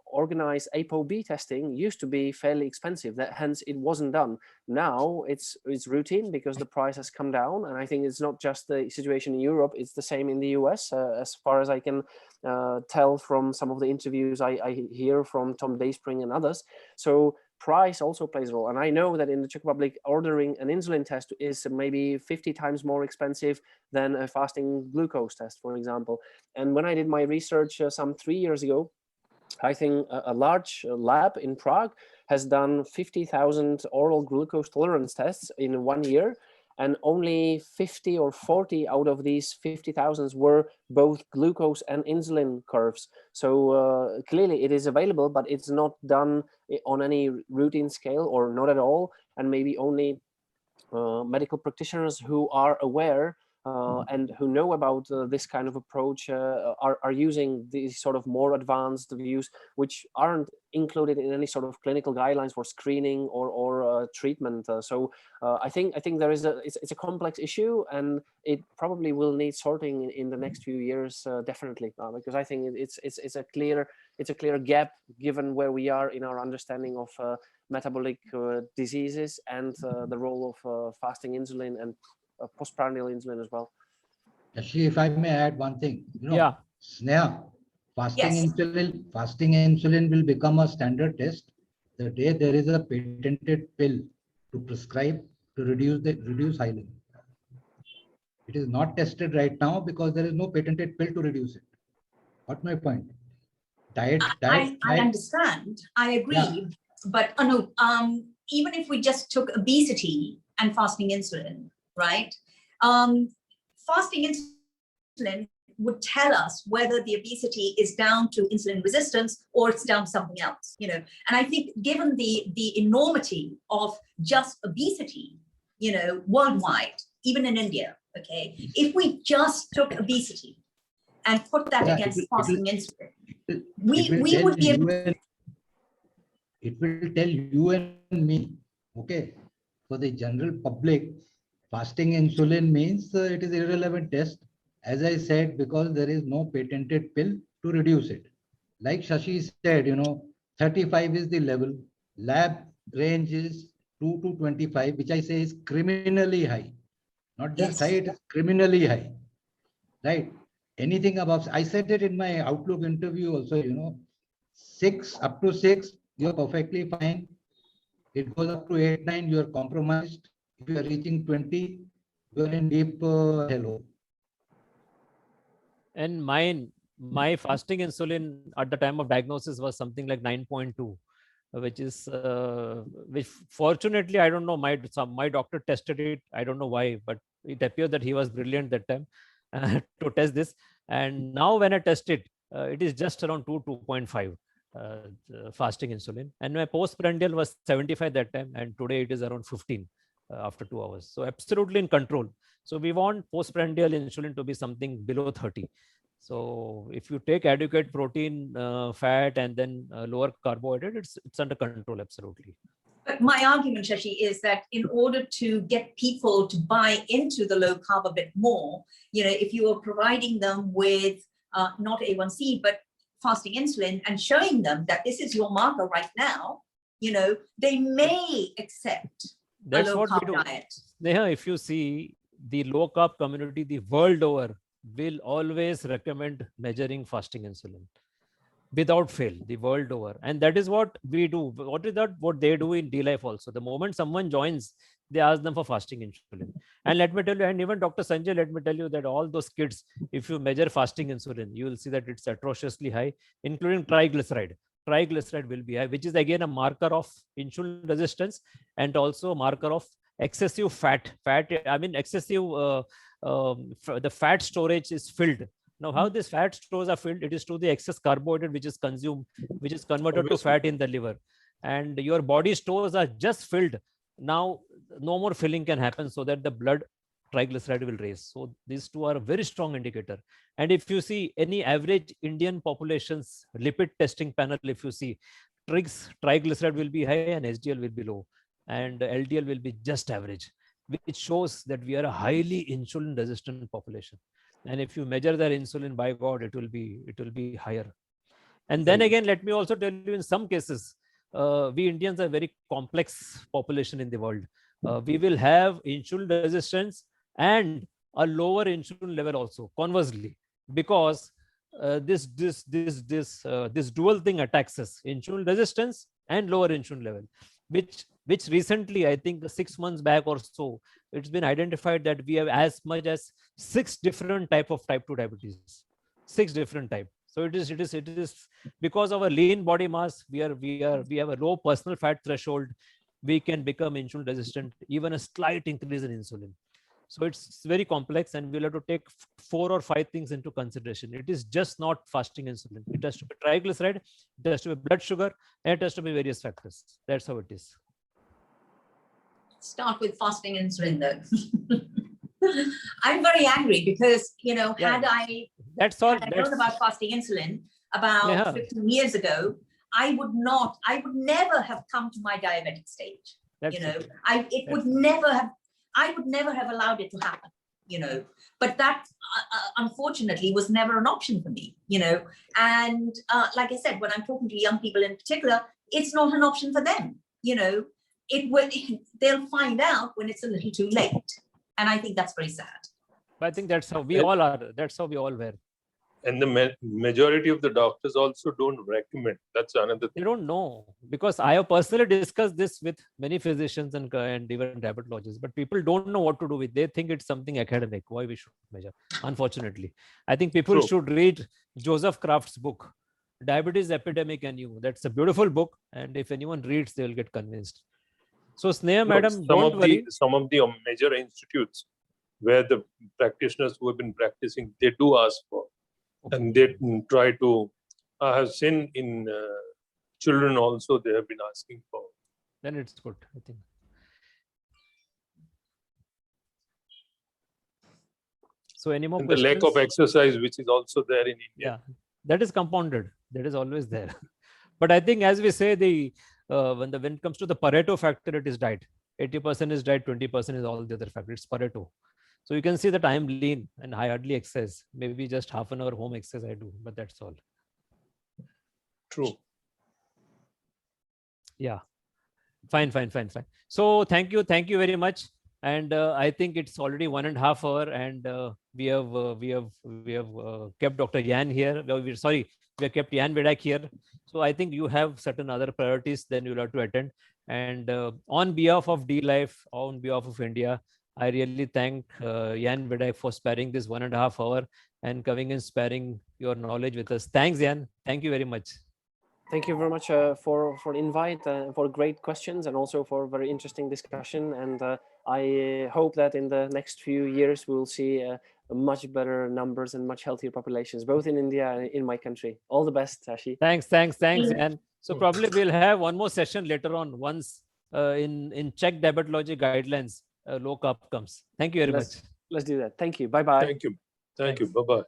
organize ApoB testing used to be fairly expensive. Hence it wasn't done. Now it's routine because the price has come down, and I think it's not just the situation in Europe; it's the same in the US, as far as I can tell from some of the interviews I hear from Tom Dayspring and others. So price also plays a role. And I know that in the Czech Republic, ordering an insulin test is maybe 50 times more expensive than a fasting glucose test, for example. And when I did my research some 3 years ago, I think a large lab in Prague has done 50,000 oral glucose tolerance tests in 1 year. And only 50 or 40 out of these 50,000 were both glucose and insulin curves. So clearly it is available, but it's not done on any routine scale, or not at all. And maybe only medical practitioners who are aware and who know about this kind of approach are using these sort of more advanced views, which aren't included in any sort of clinical guidelines for screening or treatment. So I think there is it's a complex issue, and it probably will need sorting in the next few years, definitely, because I think it's a clear gap given where we are in our understanding of metabolic diseases and the role of fasting insulin and postprandial insulin as well. Actually, if I may add one thing, Yeah. Sneha, fasting Yes. insulin will become a standard test the day there is a patented pill to prescribe to reduce high level. It is not tested right now because there is no patented pill to reduce it. What's my point? Diet. I understand. I agree. Yeah. But Anu, even if we just took obesity and fasting insulin, right? Fasting insulin would tell us whether the obesity is down to insulin resistance or it's down to something else, you know. And I think given the enormity of just obesity, you know, worldwide, even in India, okay, if we just took obesity and put that against fasting insulin, we would be able to. It will tell you and me, okay, for the general public, fasting insulin means it is irrelevant test. As I said, because there is no patented pill to reduce it. Like Shashi said, you know, 35 is the level. Lab range is 2 to 25, which I say is criminally high. Not just high, it is criminally high. Right? Anything above, I said it in my Outlook interview also, you know, 6 up to 6, you're perfectly fine. It goes up to 8, 9, you're compromised. If you're reaching 20, you're in deep hello. And my fasting insulin at the time of diagnosis was something like 9.2, which is which fortunately, I don't know, my doctor tested it. I don't know why, but it appeared that he was brilliant that time to test this. And now when I test it, it is just around 2.5 fasting insulin. And my postprandial was 75 that time, and today it is around 15 after 2 hours. So absolutely in control. So we want postprandial insulin to be something below 30. So if you take adequate protein, fat, and then lower carbohydrate, it's under control, absolutely. But my argument, Shashi, is that in order to get people to buy into the low carb a bit more, you know, if you are providing them with not A1C, but fasting insulin and showing them that this is your marker right now, you know, they may accept a low carb diet. Neha, if you see the low carb community, the world over will always recommend measuring fasting insulin without fail, the world over. And that is what we do. What is that? What they do in D-Life also. The moment someone joins, they ask them for fasting insulin. And let me tell you, and even Dr. Sanjay, let me tell you that all those kids, if you measure fasting insulin, you will see that it's atrociously high, including triglyceride. Triglyceride will be high, which is again a marker of insulin resistance and also a marker of excessive fat. I mean, excessive, the fat storage is filled. Now, how these fat stores are filled, it is to the excess carbohydrate which is consumed, which is converted to fat in the liver. And your body stores are just filled. Now, no more filling can happen, so that the blood triglyceride will raise. So these two are a very strong indicator. And if you see any average Indian population's lipid testing panel, if you see, triglyceride will be high and HDL will be low, and LDL will be just average, which shows that we are a highly insulin resistant population. And if you measure their insulin, by God, it will be higher. And then again, let me also tell you, in some cases, we Indians are a very complex population in the world. We will have insulin resistance and a lower insulin level also, conversely, because this dual thing attacks us: insulin resistance and lower insulin level, which recently, I think 6 months back or so, it's been identified that we have as much as 6 different type of type 2 diabetes, 6 different type. So it is because of our lean body mass, we have a low personal fat threshold, we can become insulin resistant, even a slight increase in insulin. So it's very complex, and we'll have to take 4 or 5 things into consideration. It is just not fasting insulin. It has to be triglyceride, it has to be blood sugar, and it has to be various factors. That's how it is. Start with fasting insulin though. I'm very angry because, you know, had I known about fasting insulin about 15 years ago, I would never have come to my diabetic stage. I would never have allowed it to happen, you know, but that unfortunately was never an option for me, you know. And like I said, when I'm talking to young people in particular, it's not an option for them, you know. They'll find out when it's a little too late. And I think that's very sad. But I think that's how we all are. That's how we all were. And the majority of the doctors also don't recommend. That's another They thing. don't know, because I have personally discussed this with many physicians and even diabetologists, but people don't know what to do with. They think it's something academic, why we should measure. Unfortunately, I think people True. should read Joseph Kraft's book, Diabetes Epidemic and You. That's a beautiful book, and if anyone reads, they will get convinced. So Sneha, No, madam, don't worry. some of the major institutes where the practitioners who have been practicing, they do ask for, and they try to. I have seen in children also they have been asking for. Then it's good, I think. So any more And the questions? lack of exercise, which is also there in India. Yeah, that is compounded. That is always there. But I think, as we say, when it comes to the Pareto factor, it is diet. 80% is diet, 20% is all the other factors. It's Pareto. So you can see that I am lean and I hardly exercise. Maybe just half an hour home exercise I do, but that's all. True. Yeah. Fine. So thank you very much. And I think it's already 1.5 hours, and we have kept Dr. Jan here. We have kept Jan Vyjidak here. So I think you have certain other priorities, then you'll have to attend. And on behalf of D-Life, on behalf of India, I really thank Jan Vyjidak for sparing this 1.5 hours and coming and sparing your knowledge with us. Thanks, Jan. Thank you very much. Thank you very much for the invite, for great questions, and also for very interesting discussion. And I hope that in the next few years we will see much better numbers and much healthier populations, both in India and in my country. All the best, Shashi. Thanks, Jan. So probably we'll have one more session later on once in Czech diabetology guidelines low carb comes. Thank you very much. Let's do that. Thank you. Bye-bye. Thank you. Bye-bye.